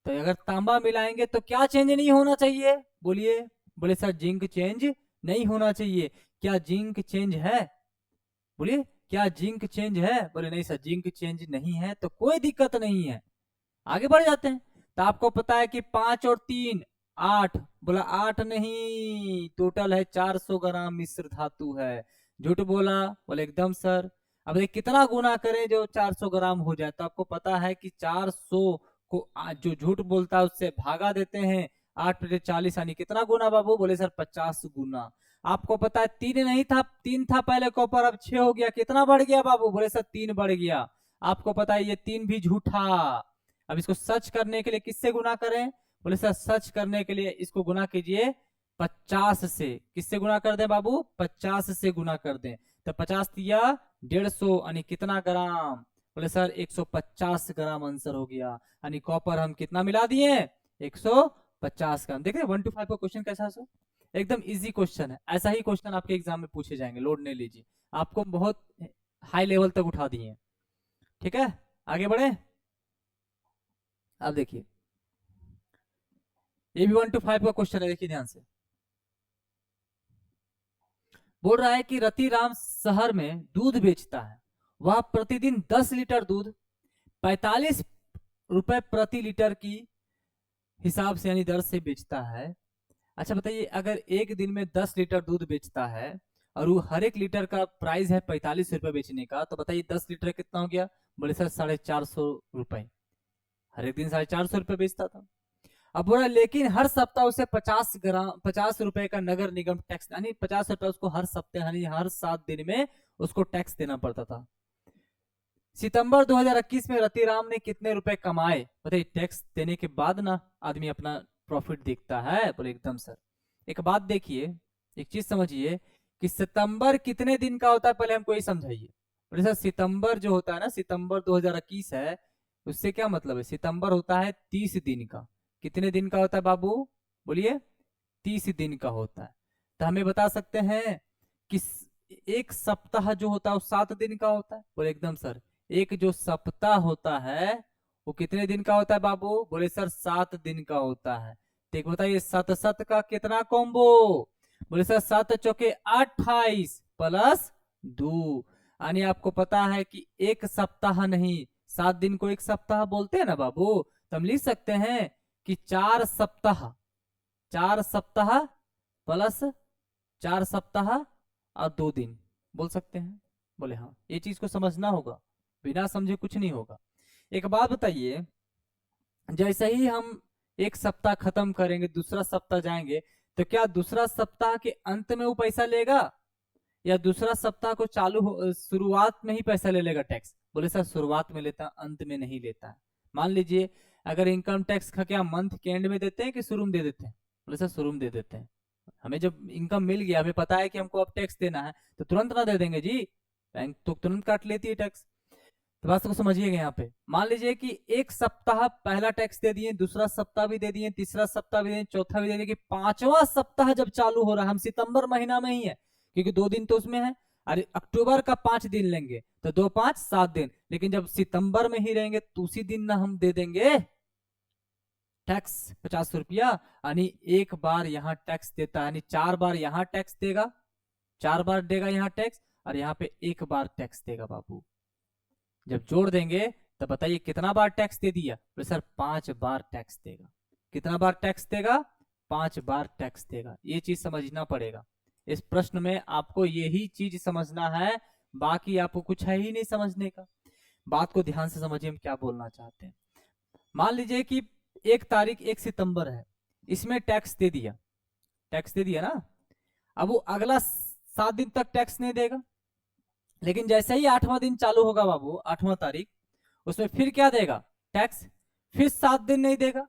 तो अगर तांबा मिलाएंगे तो क्या चेंज नहीं होना चाहिए, बोलिए। बोले सर जिंक चेंज नहीं होना चाहिए। क्या जिंक चेंज है, बोलिए, क्या जिंक चेंज है? बोले नहीं सर जिंक चेंज नहीं है, तो कोई दिक्कत नहीं है, आगे बढ़ जाते हैं। तो आपको पता है कि 5 और 3 8, बोला 8 नहीं, टोटल है 400 ग्राम मिश्र धातु है। झूठ बोला, बोले एकदम सर। अब ये कितना गुना करें जो 400 ग्राम हो जाए, तो आपको पता है कि 400 को जो झूठ बोलता है उससे भागा देते हैं, 8 × 40 यानी कितना गुना बाबू, बोले सर 50 गुना। आपको पता है 3 नहीं था, 3 था पहले कॉपर, अब 6 हो गया, कितना बढ़ गया बाबू, बोले सर 3 बढ़ गया। आपको पता है ये 3 भी झूठा। अब इसको सच करने के लिए किससे गुना करें, बोले सर सच करने के लिए इसको गुना कीजिए 50 से। किससे गुना कर दें बाबू, 50 से गुना कर दें। तो 50 दिया 150, यानी कितना ग्राम, बोले सर 150 ग्राम आंसर हो गया। यानी कॉपर हम कितना मिला दिए, 150 ग्राम। देखिए 1 to 5 का क्वेश्चन कैसा है, एकदम इजी क्वेश्चन है। ऐसा ही क्वेश्चन आपके एग्जाम में पूछे जाएंगे, लोड नहीं लीजिए, आपको बहुत हाई लेवल तक उठा दिए। ठीक है, आगे बढ़े। अब देखिए ये भी 1 to 5 का क्वेश्चन है, देखिए ध्यान से। बोल रहा है कि रतिराम शहर में दूध बेचता है, वह प्रतिदिन 10 लीटर दूध 45 रुपए प्रति लीटर की हिसाब से यानी दर से बेचता है। अच्छा बताइए, अगर एक दिन में 10 लीटर दूध बेचता है और वो हर एक लीटर का प्राइस है 45 रुपए बेचने का, तो बताइए 10 लीटर कितना हो गया, बोले सर 450 रुपए, हर एक दिन 450 रुपए बेचता था। अब बोला लेकिन हर सप्ताह उसे 50 रुपए का नगर निगम टैक्स, यानी 50 रुपए उसको हर सप्ताह यानी हर 7 दिन में उसको टैक्स देना पड़ता था। सितंबर 2021 में रतिराम ने कितने रुपए कमाए, बताइए। टैक्स देने के बाद ना आदमी अपना प्रॉफिट देखता है, बोले एकदम सर। एक बात देखिए, एक चीज समझिए कि सितंबर कितने दिन का होता है, पहले हमको ये समझाइए। बोले सर सितंबर जो होता है ना, सितंबर 2021 है, उससे क्या मतलब है, सितंबर होता है 30 दिन का। कितने दिन का होता है बाबू, बोलिए, 30 दिन का होता है। तो हमें बता सकते हैं कि एक सप्ताह जो होता है वो 7 दिन का होता है, बोले एकदम सर। एक जो सप्ताह होता है वो कितने दिन का होता है बाबू, बोले सर 7 दिन का होता है। तो बताइए 7 का कितना कॉम्बो, बोले सर 7 चौके 28 प्लस 2, यानी आपको पता है कि एक सप्ताह नहीं 7 दिन को एक सप्ताह बोलते हैं ना बाबू। तो हम लिख सकते हैं कि 4 सप्ताह, 4 सप्ताह प्लस 4 सप्ताह और 2 दिन, बोल सकते हैं? बोले हाँ। ये चीज को समझना होगा, बिना समझे कुछ नहीं होगा। एक बात बताइए, जैसे ही हम एक सप्ताह खत्म करेंगे दूसरा सप्ताह जाएंगे, तो क्या दूसरा सप्ताह के अंत में वो पैसा लेगा, या दूसरा सप्ताह को शुरुआत में ही पैसा ले लेगा टैक्स? बोले सर शुरुआत में लेता, अंत में नहीं लेता है। मान लीजिए अगर इनकम टैक्स का क्या मंथ के एंड में देते हैं कि शुरू में दे देते हैं? बोले सर शुरू में दे देते हैं। हमें जब इनकम मिल गया, हमें पता है कि हमको अब टैक्स देना है, तो तुरंत ना दे देंगे जी, बैंक तो तुरंत काट लेती है टैक्स। तो बात को समझिएगा यहाँ पे। मान लीजिए कि एक सप्ताह पहला टैक्स दे दिए, दूसरा सप्ताह भी दे दिए, तीसरा सप्ताह भी दे दिए, चौथा भी दे दिए, कि पांचवा सप्ताह जब चालू हो रहा है, हम सितंबर महीना में ही है क्योंकि 2 दिन तो उसमें है, अरे अक्टूबर का 5 दिन लेंगे तो 2 5 7 दिन, लेकिन जब सितंबर में ही रहेंगे तो उसी दिन ना हम दे देंगे टैक्स 50 रुपया। यानी एक बार यहाँ टैक्स देता है, यानी 4 बार यहाँ टैक्स देगा, 4 बार देगा यहाँ टैक्स, और यहाँ पे एक बार टैक्स देगा बाबू। जब जोड़ देंगे तो बताइए कितना बार टैक्स दे दिया? तो सर 5 बार टैक्स देगा। कितना बार टैक्स देगा? 5 बार टैक्स देगा। ये चीज समझना पड़ेगा। इस प्रश्न में आपको यही चीज समझना है, बाकी आपको कुछ है ही नहीं समझने का। बात को ध्यान से समझिए, हम क्या बोलना चाहते हैं। मान लीजिए कि 1 सितंबर है, इसमें टैक्स दे दिया, टैक्स दे दिया ना। अब वो अगला 7 दिन तक टैक्स नहीं देगा, लेकिन जैसे ही 8वां दिन चालू होगा बाबू, 8वां तारीख, उसमें फिर क्या देगा? टैक्स। फिर 7 दिन नहीं देगा,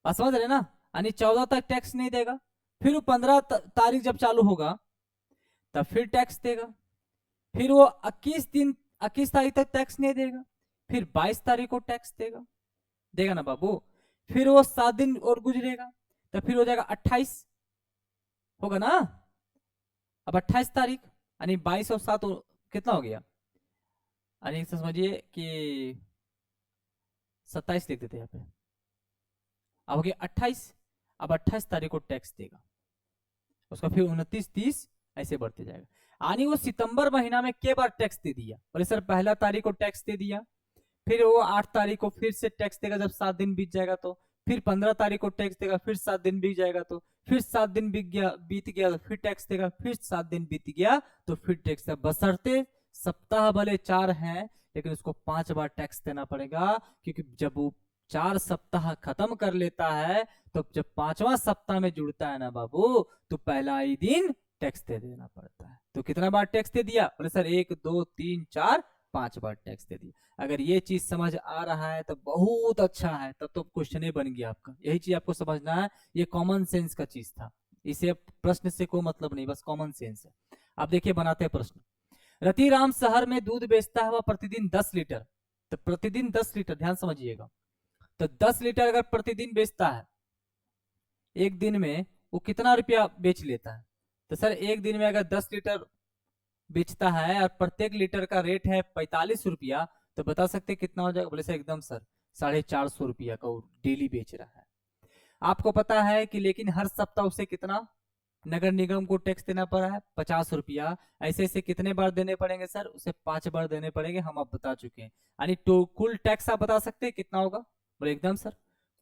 समझ रहे ना? यानी 14 तक टैक्स नहीं देगा। फिर वो 15 तारीख जब चालू होगा तब फिर टैक्स देगा। फिर वो 21 तारीख तक टैक्स नहीं देगा। फिर 22 तारीख को टैक्स देगा, देगा ना बाबू। फिर वो 7 दिन और गुजरेगा, तो फिर हो जाएगा 28, होगा ना? अब 28 तारीख यानी 22 और 7 कितना हो गया? यानी समझिए कि 27 लिख देते हैं यहाँ पे। अब हो गया 28। अब 28 तारीख को टैक्स देगा, उसका फिर 29 30 ऐसे बढ़ते जाएगा। यानी वो सितंबर महीना में के बार टैक्स दे दिया? बोले सर पहला तारीख को टैक्स दे दिया, फिर वो 8 तारीख को फिर से टैक्स देगा जब 7 दिन बीत जाएगा, तो फिर 15 तारीख को टैक्स देगा, फिर 7 दिन बीत जाएगा, तो फिर 7 दिन बीत गया तो फिर टैक्स देगा, फिर 7 दिन बीत गया तो फिर टैक्स देगा। बशर्ते सप्ताह भले 4 हैं, लेकिन उसको 5 बार टैक्स देना पड़ेगा, क्योंकि जब वो 4 सप्ताह खत्म कर लेता है तो जब 5वां सप्ताह में जुड़ता है ना बाबू, तो पहला ही दिन टैक्स दे देना पड़ता है। तो कितना बार टैक्स दे दिया? बोले सर 1 2 3 4 5 बार टैक्स दे दिया। अगर ये चीज समझ आ रहा है तो बहुत अच्छा है, तब तो क्वेश्चन ही बन गया आपका। यही चीज आपको समझना है, ये कॉमन सेंस का चीज था, इसे प्रश्न से कोई मतलब नहीं, बस कॉमन सेंस है। अब देखिए बनाते हैं प्रश्न। रतिराम शहर में दूध बेचता है वह प्रतिदिन 10 लीटर, तो प्रतिदिन 10 लीटर, ध्यान समझिएगा, तो 10 लीटर अगर प्रतिदिन बेचता है, एक दिन में वो कितना रुपया बेच लेता है? तो सर एक दिन में अगर 10 लीटर बेचता है और प्रत्येक लीटर का रेट है 45 रुपया, तो बता सकते कितना हो जाएगा? बोले सर एकदम सर 450 रुपया का वो डेली बेच रहा है। आपको पता है कि लेकिन हर सप्ताह उसे कितना नगर निगम को टैक्स देना पड़ा है? 50 रुपया। ऐसे ऐसे कितने बार देने पड़ेंगे सर? उसे 5 बार देने पड़ेंगे, हम आप बता चुके हैं। यानी तो कुल टैक्स आप बता सकते हैं कितना होगा? बोले एकदम सर,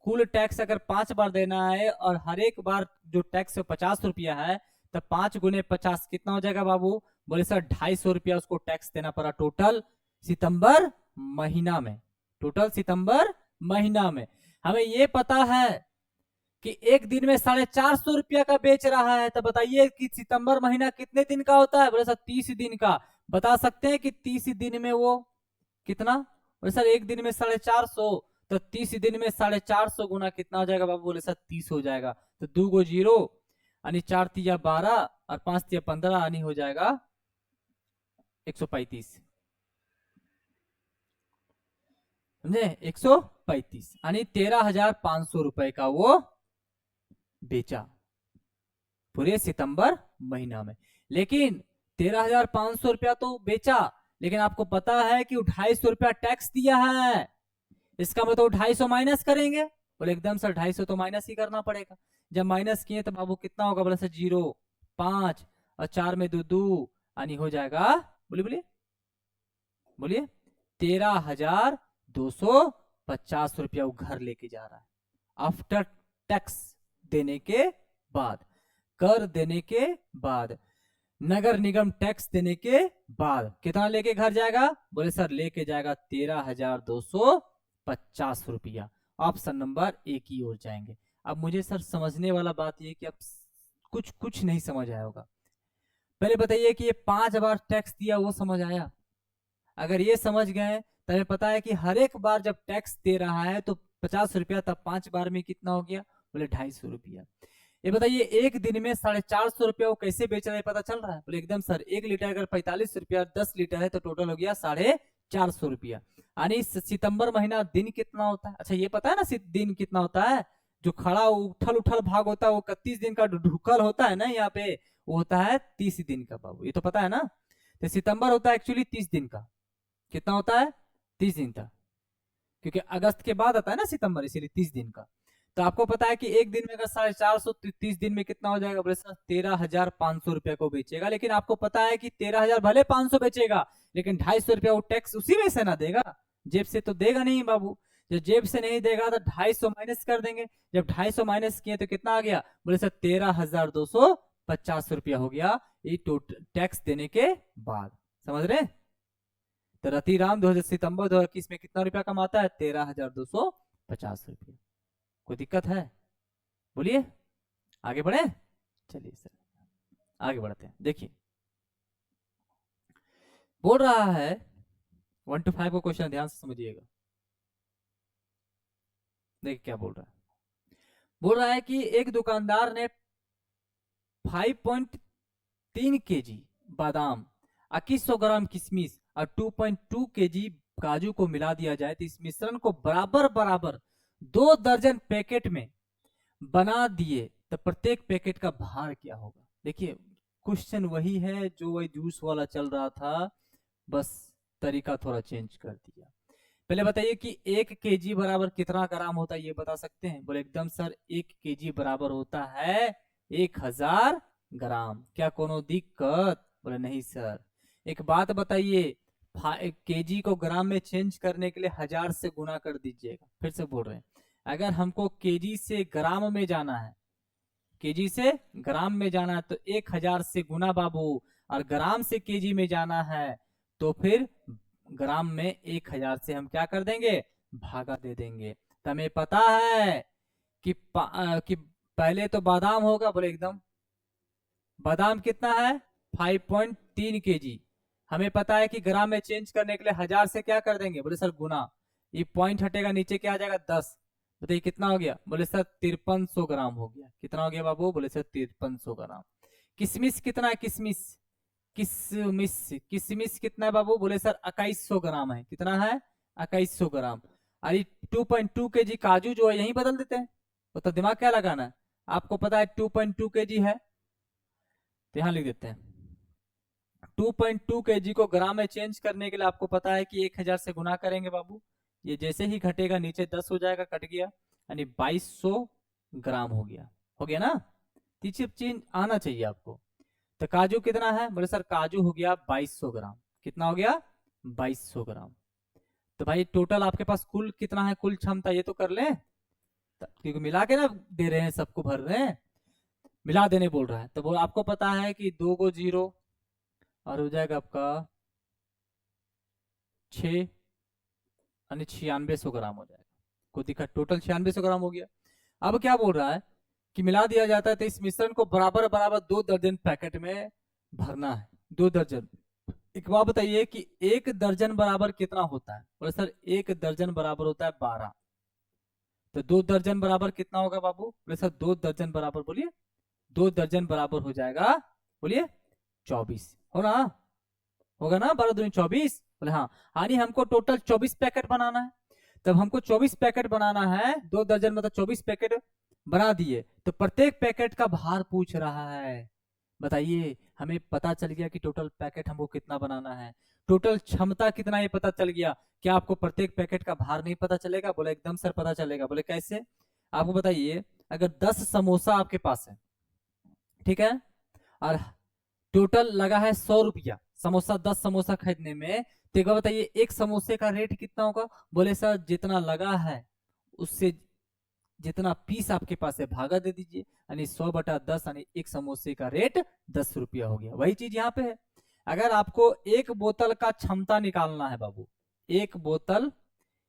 कुल टैक्स अगर 5 बार देना है और हर एक बार जो टैक्स 50 रुपया है, तो 5 गुने 50 कितना हो जाएगा बाबू? बोले सर 250 रुपया उसको टैक्स देना पड़ा टोटल सितंबर महीना में, टोटल सितंबर महीना में। हमें ये पता है कि एक दिन में 450 रुपया का बेच रहा है, तो बताइए कि सितंबर महीना कितने दिन का होता है? बोले सर 30 दिन का। बता सकते हैं कि 30 दिन में वो कितना? बोले सर एक दिन में 450, तो 30 दिन में 450 गुना कितना हो जाएगा बाबू? बोले सर 30 हो जाएगा। तो 2 गो 0 यानी 4 तिया 12 और 5 तिया 15 यानी हो जाएगा 135, समझे? 135 यानी 13,500 रुपए का वो बेचा पूरे सितंबर महीना में। लेकिन 13,500 रुपया तो बेचा, लेकिन आपको पता है कि 250 रुपया टैक्स दिया है, इसका मतलब 250 माइनस करेंगे? बोले एकदम सर 250 तो माइनस ही करना पड़ेगा। जब माइनस किए तो बाबू कितना होगा? बोले सर 0 5 और 4 में 2 2 यानी हो जाएगा, बोलिए बोलिए बोलिए, 13,250 रुपया वो घर लेके जा रहा है आफ्टर टैक्स देने के बाद, कर देने के बाद। नगर निगम टैक्स देने के बाद कितना लेके घर जाएगा? बोले सर लेके जाएगा 13,250 रुपया। ऑप्शन नंबर ए की ओर जाएंगे। अब मुझे सर समझने वाला बात ये कि अब कुछ कुछ नहीं समझ आया होगा। पहले बताइए कि ये 5 बार टैक्स दिया वो समझ आया? अगर ये समझ गए तो हमें पता है कि हर एक बार जब टैक्स दे रहा है तो 50 रुपया, तब 5 बार में कितना हो गया? बोले 250 रुपया। ये बताइए एक दिन में 450 रुपया वो कैसे बेच रहा है पता चल रहा है? बोले एकदम सर, 1 लीटर अगर 45 रुपया 10 लीटर है तो टोटल हो गया 450 रुपया। यानी सितंबर महीना दिन कितना होता है? अच्छा ये पता है ना दिन कितना होता है? जो खड़ा उठल उठल भाग होता है वो 31 दिन का ढुकल होता है ना यहाँ पे, वो होता है 30 दिन का बाबू, ये तो पता है ना। तो सितंबर होता है एक्चुअली 30 दिन का। कितना होता है? 30 दिन का, क्योंकि अगस्त के बाद आता है ना सितंबर, इसीलिए 30 दिन का। तो आपको पता है कि एक दिन में अगर 450 30 दिन में कितना हो जाएगा? बोले सर 13,500 रुपया को बेचेगा। लेकिन आपको पता है कि 13,000 भले 500 बेचेगा, लेकिन 250 रुपया वो टैक्स उसी में से ना देगा, जेब से तो देगा नहीं बाबू। जब जेब से नहीं देगा तो 250 माइनस कर देंगे। जब 250 माइनस किए तो कितना आ गया? बोले सर 13,250 रुपया हो गया ये टैक्स देने के बाद। समझ रहे? तो रतिराम 2000 सितंबर 2021 में कितना रुपया कमाता है? 13,250 रुपया। कोई दिक्कत है? बोलिए, आगे बढ़े। चलिए सर आगे बढ़ते हैं। देखिए बोल रहा है 1 to 5 को क्वेश्चन ध्यान से समझिएगा। देखिए क्या बोल रहा है। बोल रहा है कि एक दुकानदार ने 5.3 केजी बादाम, 2100 ग्राम किशमिश और 2.2 केजी काजू को मिला दिया जाए तो इस मिश्रण को बराबर बराबर 2 दर्जन पैकेट में बना दिए तो प्रत्येक पैकेट का भार क्या होगा? देखिए क्वेश्चन वही है जो वही जूस वाला चल रहा था, बस तरीका थोड़ा चेंज कर दिया। पहले बताइए कि 1 केजी बराबर कितना ग्राम होता है, ये बता सकते हैं? बोले एकदम सर 1 केजी बराबर होता है 1000 ग्राम। क्या कोनो दिक्कत? बोले नहीं सर। एक बात बताइए, केजी को ग्राम में चेंज करने के लिए 1000 से गुना कर दीजिएगा। फिर से बोल रहे हैं, अगर हमको केजी से ग्राम में जाना है, केजी से ग्राम में जाना है तो 1000 से गुना बाबू, और ग्राम से केजी में जाना है तो फिर ग्राम में 1000 से हम क्या कर देंगे? भागा दे देंगे। तो हमें पता है कि पहले तो बादाम होगा। बोले एकदम, बादाम कितना है? 5.3 केजी। हमें पता है कि ग्राम में चेंज करने के लिए 1000 से क्या कर देंगे? बोले सर गुना, ये पॉइंट हटेगा नीचे क्या आ जाएगा? 10। बताइए कितना हो गया? बोले सर 5300 ग्राम हो गया। कितना हो गया बाबू? बोले सर 5300 ग्राम। किशमिश कितना है? किशमिश किशमिश किशमिश कितना है बाबू? बोले सर 2100 ग्राम है। कितना है? 2100 ग्राम। अरे 2.2 केजी काजू जो है यही बदल देते हैं, तो दिमाग क्या लगाना है? आपको पता है 2.2 केजी है तो यहां लिख देते हैं 2.2 केजी को ग्राम में चेंज करने के लिए आपको पता है कि 1000 से गुना करेंगे बाबू। ये जैसे ही घटेगा नीचे 10 हो जाएगा, कट गया, यानी 2200 ग्राम हो गया। हो गया ना? तीसरी चीज आना चाहिए आपको। तो काजू कितना है? बोले सर काजू हो गया 2200 ग्राम। कितना हो गया? 2200 ग्राम। तो भाई टोटल आपके पास कुल कितना है? कुल क्षमता ये तो कर ले, क्योंकि मिला के ना दे रहे हैं, सबको भर रहे हैं, मिला देने बोल रहा है। तो वो आपको पता है कि 2 को 0 और हो जाएगा आपका 6 यानी 9600 ग्राम हो जाएगा। कोई दिक्कत? टोटल 9600 ग्राम हो गया। अब क्या बोल रहा है कि मिला दिया जाता है तो इस मिश्रण को बराबर बराबर 2 दर्जन पैकेट में भरना है। 2 दर्जन। एक बात बताइए कि 1 दर्जन बराबर कितना होता है? बोले सर 1 दर्जन बराबर होता है 12। तो 2 दर्जन बराबर कितना होगा बाबू? बोले सर 2 दर्जन बराबर, बोलिए 2 दर्जन बराबर हो जाएगा, बोलिए 24। हो ना? होगा ना? 12 दूनी 24। बोले हाँ। यानी हमको टोटल 24 पैकेट बनाना है। तब हमको 24 पैकेट बनाना है, 2 दर्जन मतलब 24 पैकेट बना दिए, तो प्रत्येक पैकेट का भार पूछ रहा है। बताइए, हमें पता चल गया कि टोटल पैकेट हमको कितना बनाना है, टोटल क्षमता कितना ये पता चल गया। क्या आपको प्रत्येक पैकेट का भार नहीं पता चलेगा? बोले एकदम सर पता चलेगा। बोले कैसे? आपको बताइए, अगर 10 समोसा आपके पास है, ठीक है, और टोटल लगा है 100 रुपया समोसा, 10 समोसा खरीदने में, तो एक बताइए एक समोसे का रेट कितना होगा? बोले सर जितना लगा है उससे जितना पीस आपके पास है भागा दे दीजिए, यानी 100/10 यानी एक समोसे का रेट 10 रुपया हो गया। वही चीज यहाँ पे है। अगर आपको एक बोतल का क्षमता निकालना है बाबू, एक बोतल,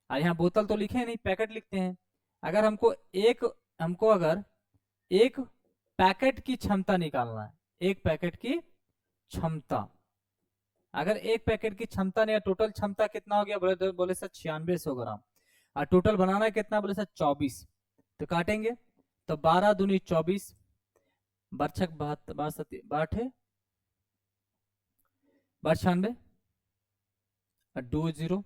यहाँ बोतल तो लिखे नहीं, पैकेट लिखते हैं। अगर हमको अगर एक पैकेट की क्षमता निकालना है, एक पैकेट की क्षमता, अगर एक पैकेट की क्षमता नहीं, टोटल क्षमता कितना हो गया, बोले सर 9600 ग्राम, और टोटल बनाना है कितना, बोले सर 24। तो काटेंगे तो 12 दूनी 24, बरछक 92, 96 और 20,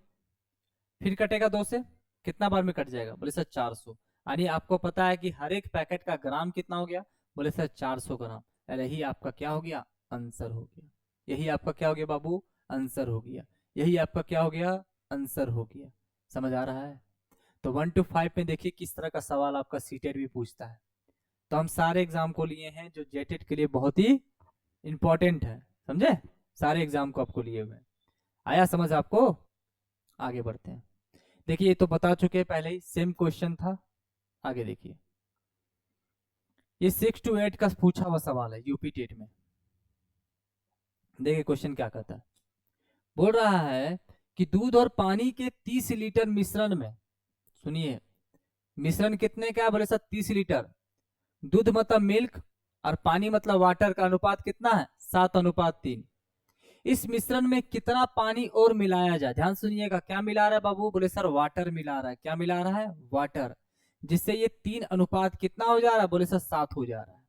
फिर कटेगा 2 से, कितना बार में कट जाएगा, बोले सर 400। यानी आपको पता है कि हर एक पैकेट का ग्राम कितना हो गया, बोले सर 400 ग्राम। यही आपका क्या हो गया, आंसर हो गया। यही आपका क्या हो गया बाबू, आंसर हो गया। यही आपका क्या हो गया, आंसर हो गया। समझ आ रहा है। तो 1 to 5 में देखिए किस तरह का सवाल आपका सीटेट भी पूछता है। तो हम सारे एग्जाम को लिए हैं जो जेटेट के लिए बहुत ही इंपॉर्टेंट है, समझे, सारे एग्जाम को आपको लिए हुए। आया समझ आपको। आगे बढ़ते हैं। देखिए ये तो बता चुके पहले ही, सेम क्वेश्चन था। आगे देखिए, ये 6 to 8 का पूछा हुआ सवाल है यूपी टेट में। देखिए क्वेश्चन क्या कहता है, बोल रहा है कि दूध और पानी के 30 लीटर मिश्रण में, सुनिए मिश्रण कितने का है, बोले सर 30 लीटर। दूध मतलब मिल्क और पानी मतलब वाटर का अनुपात कितना है, 7:3। इस मिश्रण में कितना पानी और मिलाया जाए। ध्यान सुनिएगा, क्या मिला रहा है बाबू, बोले सर वाटर मिला रहा है। क्या मिला रहा है, वाटर, जिससे ये 3 अनुपात कितना हो जा रहा है, बोले सर 7 हो जा रहा है।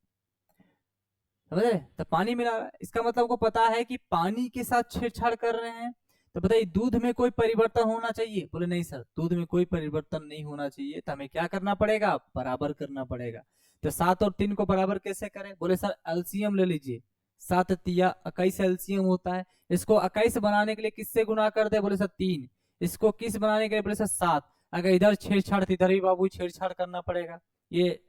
समझ रहे, तो पानी मिला रहा है, इसका मतलब को पता है कि पानी के साथ छेड़छाड़ कर रहे हैं। तो बताइए दूध में कोई परिवर्तन होना चाहिए, बोले नहीं सर दूध में कोई परिवर्तन नहीं होना चाहिए। तो हमें क्या करना पड़ेगा, बराबर करना पड़ेगा। तो 7 और 3 को बराबर कैसे करें, बोले सर एलसीएम ले लीजिए। 7 तिया 21 एलसीएम होता है। इसको 21 बनाने के लिए किससे गुना कर दे, बोले सर 3। इसको किस बनाने के लिए, बोले सर 7। अगर इधर छेड़छाड़ इधर भी बाबू छेड़छाड़ करना पड़ेगा, ये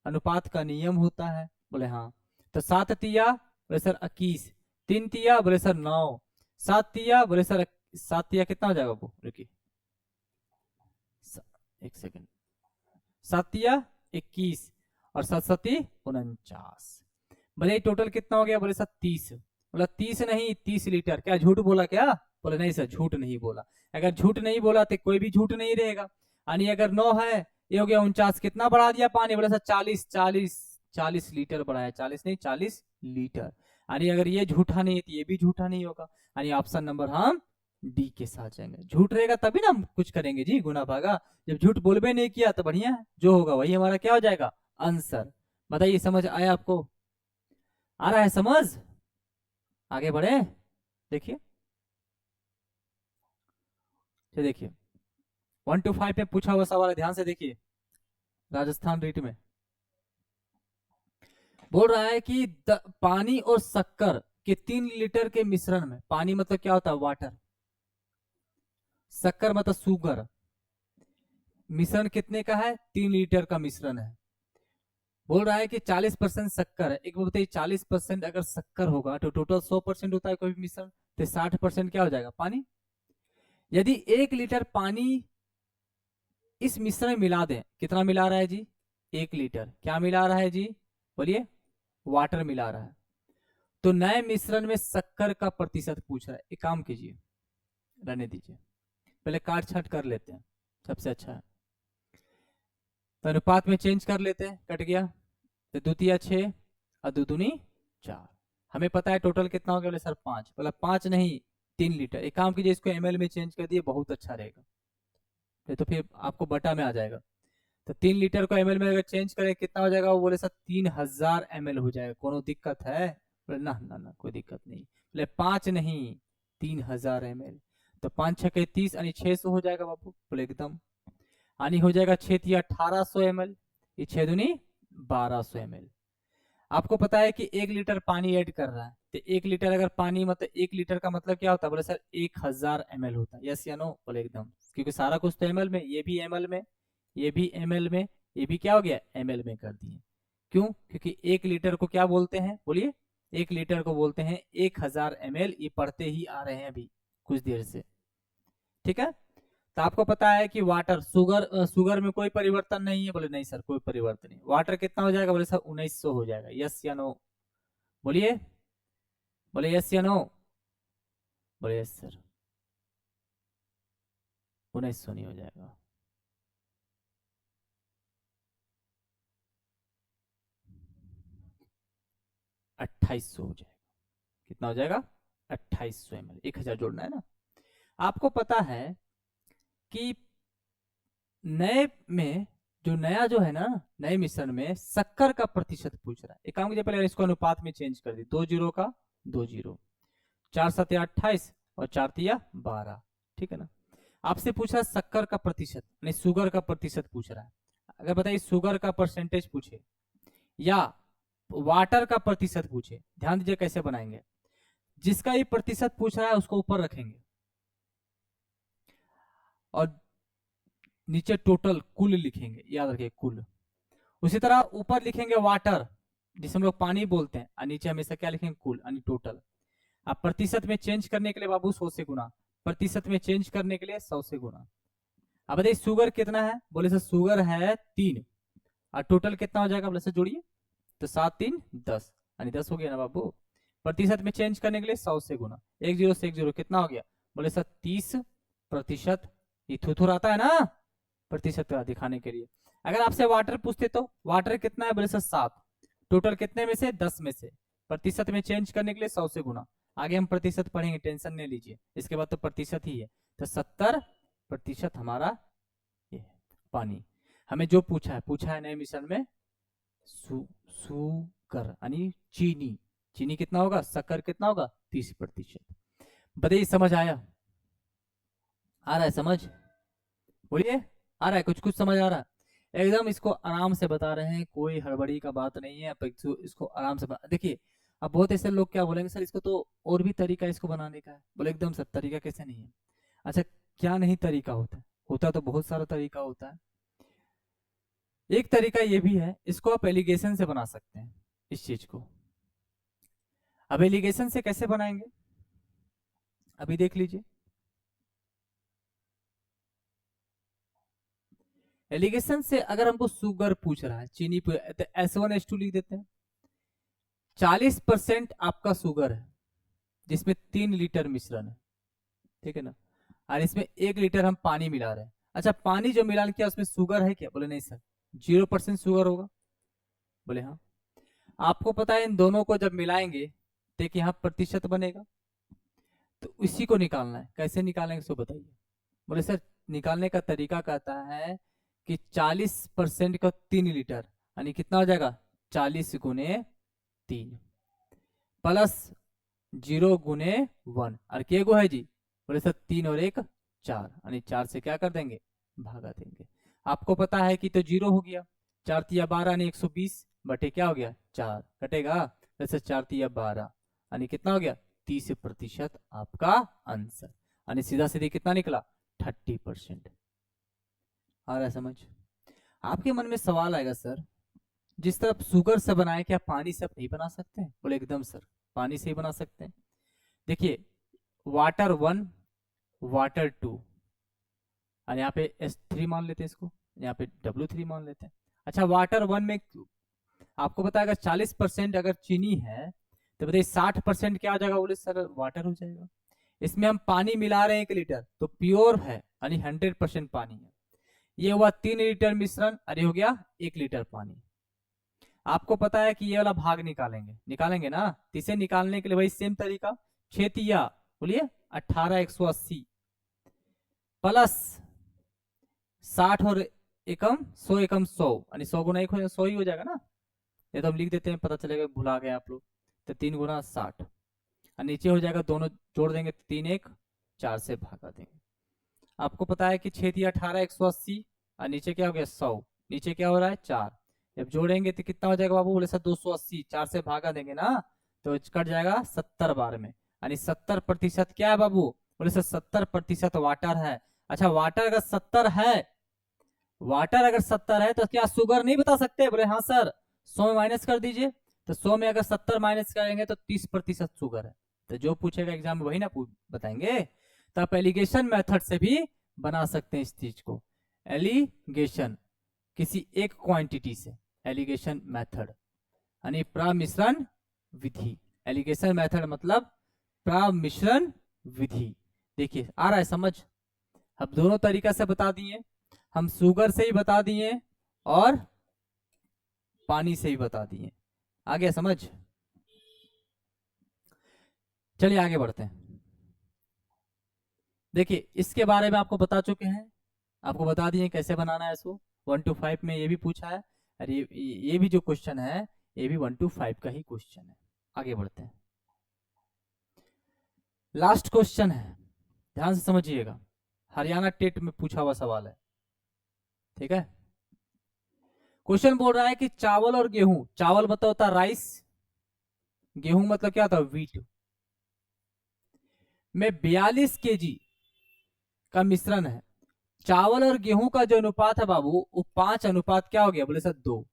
अनुपात का नियम होता है। बोले हाँ। तो 7 तिया, बोले सर 21, 3 तिया, बोले सर 9, 7 तिया, बोले सर 7 तिया कितना हो जाएगा वो, रुकिए एक सेकेंड, 7 तिया 21 और 7 7 49। बोले टोटल कितना हो गया, बोले सर 30। बोला 30 नहीं 30 लीटर। क्या झूठ बोला क्या, बोले नहीं सर झूठ नहीं बोला। अगर झूठ नहीं बोला तो कोई भी झूठ नहीं रहेगा। यानी अगर 9 है, ये हो गया 49, कितना बढ़ा दिया पानी, बोले सर 40 लीटर बढ़ाया, 40 नहीं 40 लीटर। यानी अगर ये झूठा नहीं है तो ये भी झूठा नहीं होगा। यानी ऑप्शन नंबर हम डी के साथ जाएंगे। झूठ रहेगा तभी ना हम कुछ करेंगे जी, गुना भागा। जब झूठ बोलबे नहीं किया तो बढ़िया है, जो होगा वही हमारा क्या हो जाएगा, आंसर। बताइए समझ आया आपको, आ रहा है समझ। आगे बढ़े, देखिए देखिए 1 to 5 में पूछा हुआ सवाल है, ध्यान से देखिए। राजस्थान रीट में बोल रहा है कि पानी और शक्कर के 3 लीटर के मिश्रण में, पानी मतलब क्या होता है, वाटर, शक्कर मतलब शुगर, मिश्रण कितने का है, 3 लीटर का मिश्रण है। बोल रहा है कि 40% शक्कर है। एक बार बताइए 40% अगर शक्कर होगा तो टोटल 100% होता है कोई भी मिश्रण, तो 60% क्या हो जाएगा, पानी। यदि 1 लीटर पानी इस मिश्रण में मिला दें, कितना मिला रहा है जी, 1 लीटर, क्या मिला रहा है जी, बोलिए, वाटर मिला रहा है। तो नए मिश्रण में शक्कर का प्रतिशत पूछ रहा है। एक काम कीजिए, रहने दीजिए, पहले काट छाट कर लेते हैं, सबसे अच्छा है। तो अनुपात में चेंज कर लेते हैं, कट गया तो 2 तिया 6 और 2 दूनी 4। हमें पता है टोटल कितना हो गया, बोले सर 5। बोला 5 नहीं 3 लीटर। एक काम कीजिए, इसको एमएल में चेंज कर दिए, बहुत अच्छा रहेगा, तो फिर आपको बटा में आ जाएगा। तो 3 लीटर को एमएल में अगर चेंज करें कितना हो जाएगा, वो बोले सर 3000 ml हो जाएगा। कोनो दिक्कत है, बोले ना ना ना कोई दिक्कत नहीं। बोले 5 नहीं 3000 ml। तो 5 6 30 यानी 600 हो जाएगा बाबू, बोले एकदम। यानी हो जाएगा 6 तिया 1800 ml, ये 6 दूनी 1200 ml। आपको पता है कि 1 लीटर पानी ऐड कर रहा है, तो 1 लीटर अगर पानी मतलब 1 लीटर का मतलब क्या होता है, बोले सर 1000 ml होता है। यस या नो, बोले एकदम, क्योंकि सारा कुछ तो ml में, ये भी ml में, ये भी ml में, ये भी क्या हो गया, ml में कर दिए। क्यों, क्योंकि 1 लीटर को क्या बोलते हैं, बोलिए, 1 लीटर को बोलते हैं 1000 ml। ये पढ़ते ही आ रहे हैं अभी कुछ देर से, ठीक है। तो आपको पता है कि वाटर शुगर में कोई परिवर्तन नहीं है, बोले नहीं सर कोई परिवर्तन नहीं। वाटर कितना हो जाएगा, बोले सर 1900 हो जाएगा, यस या नो, बोलिए, बोले यस या नो, बोले यस सर, 1900 नहीं हो जाएगा, 2800 हो जाएगा। कितना हो जाएगा, 2800 ml, 1000 जोड़ना है ना। आपको पता है कि नए में जो नया जो है ना, नए मिश्रण में शक्कर का प्रतिशत पूछ रहा है। एक काम कीजिए, पहले इसको अनुपात में चेंज कर दी, 2 जीरो का 2 जीरो, 4 7 28 और 4 3 12, ठीक है ना। आपसे पूछ रहा है शक्कर का प्रतिशत, यानी शुगर का प्रतिशत पूछ रहा है। अगर बताइए शुगर का परसेंटेज पूछे या वाटर का प्रतिशत पूछे, ध्यान दीजिए कैसे बनाएंगे। जिसका ये प्रतिशत पूछ रहा है उसको ऊपर रखेंगे और नीचे टोटल कुल लिखेंगे, याद रखिए कुल। उसी तरह ऊपर लिखेंगे वाटर, जिसे हम लोग पानी बोलते हैं, और नीचे हमेशा क्या लिखेंगे, कुल यानी टोटल। अब प्रतिशत में चेंज करने के लिए बाबू 100 से गुना, प्रतिशत में चेंज करने के लिए 100 से गुना। अब बताइए शुगर कितना है, बोले सर शुगर है 3, और टोटल कितना हो जाएगा, बोले सर जोड़िए, तो 7 3 10, यानी 10 हो गया ना बाबू। प्रतिशत में चेंज करने के लिए 100 से गुना, 1 जीरो से 1 जीरो कितना हो गया, बोले सर 30%। ये थुथुर आता है ना प्रतिशत दिखाने के लिए। अगर आपसे वाटर पूछते तो वाटर कितना है, बोले सर 7, टोटल कितने में से, 10 में से, प्रतिशत में चेंज करने के लिए 100 से गुना। आगे हम प्रतिशत पढ़ेंगे, टेंशन नहीं लीजिए, इसके बाद तो प्रतिशत ही है। तो 70% हमारा ये पानी। हमें जो पूछा है नए मिश्रण में सुगर यानी चीनी, चीनी कितना होगा, शक्कर कितना होगा, 30%। बताइए समझ आया, आ रहा है समझ, बोलिए आ रहा है, कुछ कुछ समझ आ रहा है एकदम। इसको आराम से बता रहे हैं, कोई हड़बड़ी का बात नहीं है, इसको आराम से देखिए। अब बहुत ऐसे लोग क्या बोलेंगे, सर इसको तो और भी तरीका इसको बनाने का है, बोले एकदम सर तरीका कैसे नहीं है। अच्छा क्या नहीं तरीका होता है, होता तो बहुत सारा तरीका होता है। एक तरीका ये भी है, इसको आप एलिगेशन से बना सकते हैं इस चीज को। अब एलिगेशन से कैसे बनाएंगे, अभी देख लीजिए। एलिगेशन से अगर हमको शुगर पूछ रहा है, चीनी तो S1H2 लिख देते हैं। 40% आपका शुगर है, जिसमें 3 लीटर मिश्रण है, ठीक है ना, और इसमें 1 लीटर हम पानी मिला रहे हैं। अच्छा पानी जो मिला किया उसमें शुगर है क्या, बोले नहीं सर 0% शुगर होगा, बोले हाँ। आपको पता है इन दोनों को जब मिलाएंगे तो एक यहाँ प्रतिशत बनेगा, तो इसी को निकालना है। कैसे निकालेंगे सो बताइए, बोले सर निकालने का तरीका कहता है कि 40% का 3 लीटर यानी कितना हो जाएगा, 40 गुने 3 प्लस 0 गुने 1, और के गो है जी, बोले सर 3 और 1 4, यानी 4 से क्या कर देंगे, भागा देंगे। आपको पता है कि तो 0 हो गया, 4 तिया 12 यानी 120 बटे क्या हो गया 4, कटेगा, जैसे 4 तिया 12 यानी कितना हो गया 30% आपका आंसर, यानी सीधा सीधी कितना निकला 30%। आ रहा है समझ। आपके मन में सवाल आएगा सर जिस तरह शुगर से बनाए क्या पानी से आप नहीं बना सकते हैं, बोले एकदम सर पानी से ही बना सकते हैं। देखिए वाटर 1 वाटर 2, और यहाँ पे S3 मान लेते हैं इसको, यहाँ पे W3 मान लेते हैं। अच्छा वाटर 1 में आपको पता है अगर 40% अगर चीनी है तो बताइए 60% क्या हो जाएगा, बोले सर वाटर हो जाएगा। इसमें हम पानी मिला रहे हैं 1 लीटर, तो प्योर है यानी 100% पानी है। ये हुआ 3 लीटर मिश्रण, अरे हो गया 1 लीटर पानी। आपको पता है कि ये वाला भाग निकालेंगे ना, तो इसे निकालने के लिए वही सेम तरीका, 6 तिया बोलिए 18 180 प्लस 60 और एकम 100 एकम 100 यानी 100 गुना 1 100 ही हो जाएगा ना। ये तो हम लिख देते हैं, पता चलेगा भुला गए आप लोग। तो 3 गुना 60 और नीचे हो जाएगा, दोनों जोड़ देंगे 3 1 4 से भागा देंगे। आपको पता है कि 6 तिया 18 180 और नीचे क्या हो गया 100, नीचे क्या हो रहा है 4, जब जोड़ेंगे तो कितना हो जाएगा बाबू, बोले सर 280, 4 से भागा देंगे ना तो कट जाएगा 70 बार में, यानी 70% क्या है बाबू, बोले सर 70% वाटर है। अच्छा वाटर अगर 70 है, वाटर अगर 70 है तो क्या शुगर नहीं बता सकते, बोले हाँ सर 100 में माइनस कर दीजिए, तो 100 में अगर 70 माइनस करेंगे तो 30% शुगर है। तो जो पूछेगा एग्जाम में वही ना बताएंगे। तो आप एलिगेशन मेथड से भी बना सकते हैं इस चीज को, एलिगेशन किसी एक क्वांटिटी से, एलिगेशन मेथड यानी प्रमिश्रण विधि। एलिगेशन मेथड मतलब प्रमिश्रण विधि। देखिए आ रहा है समझ? अब दोनों तरीका से बता दिए, हम शुगर से ही बता दिए और पानी से ही बता दिए। आ गया समझ? चलिए आगे बढ़ते हैं। देखिए इसके बारे में आपको बता चुके हैं, आपको बता दिए कैसे बनाना है इसको। 1 to 5 में ये भी पूछा है, और ये भी जो क्वेश्चन है ये भी 1 to 5 का ही क्वेश्चन है। आगे बढ़ते हैं। लास्ट क्वेश्चन है, ध्यान से समझिएगा, हरियाणा टेट में पूछा हुआ सवाल है, ठीक है। क्वेश्चन बोल रहा है कि चावल और गेहूं, चावल मतलब होता है राइस, गेहूं मतलब क्या होता है व्हीट, में 42 kg का मिश्रण है। चावल और गेहूं का जो अनुपात है बाबू वो 5 अनुपात क्या हो गया? बोले सर 2।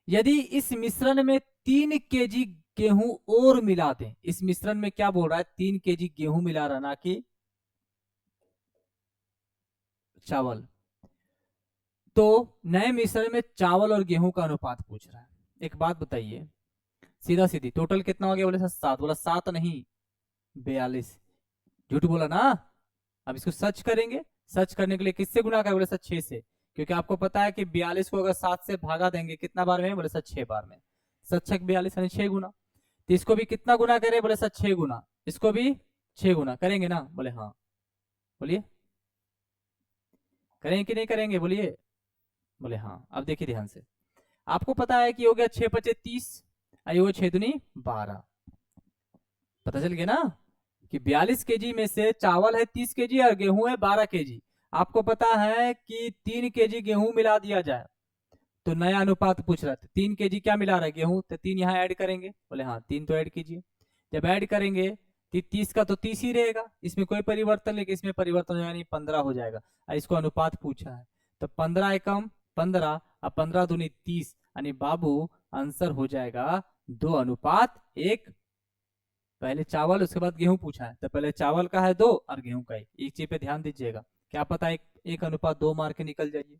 यदि इस मिश्रण में 3 kg गेहूं और मिला दें, इस मिश्रण में क्या बोल रहा है? 3 kg गेहूं मिला रहा, ना कि चावल। तो नए मिश्रण में चावल और गेहूं का अनुपात पूछ रहा है। एक बात बताइए, सीधा सीधी टोटल कितना हो गया? बोले सर 7। बोला 7 नहीं 42, झूठ बोला ना। अब इसको सर्च करेंगे, सर्च करने के लिए किससे गुना करें? बोले सर 6 से, क्योंकि आपको पता है कि 42 को अगर 7 से भागा देंगे कितना बार में? बोले सर 6 बार में। 7 6 42 यानी 6 गुना। तो इसको भी कितना गुना करें? बोले सर 6 गुना। इसको भी 6 गुना करेंगे ना? बोले हाँ। बोलिए करेंगे कि नहीं करेंगे? बोलिए। बोले हाँ। अब देखिए ध्यान से, आपको पता है कि हो गया 6 5 30, आई वो 6 दूनी 12। पता चल गया ना कि 42 kg में से चावल है 30 kg और गेहूं है 12 kg। आपको पता है कि 3 kg गेहूं मिला दिया जाए तो नया अनुपात पूछ रहा था। 3 kg क्या मिला रहा है? गेहूं। तो 3 यहाँ ऐड करेंगे। बोले हाँ 3 तो ऐड कीजिए। जब ऐड करेंगे 30 का तो 30 ही रहेगा, इसमें कोई परिवर्तन, लेकिन इसमें परिवर्तन यानी 15 हो जाएगा। इसको अनुपात पूछा है तो 15 एकम 15 और 15 दूनी 30, यानी बाबू आंसर हो जाएगा 2 अनुपात 1। पहले चावल उसके बाद गेहूं पूछा है तो पहले चावल का है 2 और गेहूं का 1। एक चीज पे ध्यान दीजिएगा, क्या पता एक अनुपात 2 मार के निकल जाइए,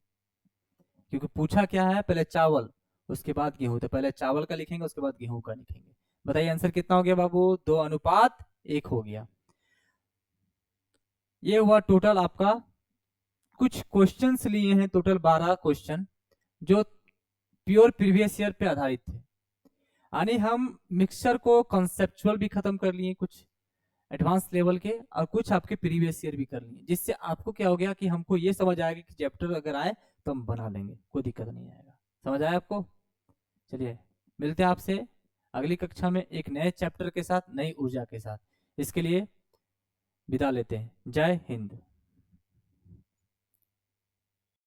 क्योंकि पूछा क्या है? पहले चावल उसके बाद गेहूं, तो पहले चावल का लिखेंगे उसके बाद गेहूं का लिखेंगे। बताइए आंसर कितना हो गया बाबू? 2 अनुपात 1 हो गया। ये हुआ टोटल आपका, कुछ क्वेश्चंस लिए हैं टोटल 12 क्वेश्चन जो प्योर प्रीवियस ईयर पे आधारित थे। यानी हम मिक्सचर को कॉन्सेप्चुअल भी खत्म कर लिए, कुछ एडवांस लेवल के, और कुछ आपके प्रीवियस ईयर भी कर लिए, जिससे आपको क्या हो गया कि हमको ये समझ आएगा कि चैप्टर अगर आए तो हम बना लेंगे, कोई दिक्कत नहीं आएगा। समझ आया आपको? चलिए मिलते हैं आपसे अगली कक्षा में एक नए चैप्टर के साथ, नई ऊर्जा के साथ। इसके लिए विदा लेते हैं। जय हिंद।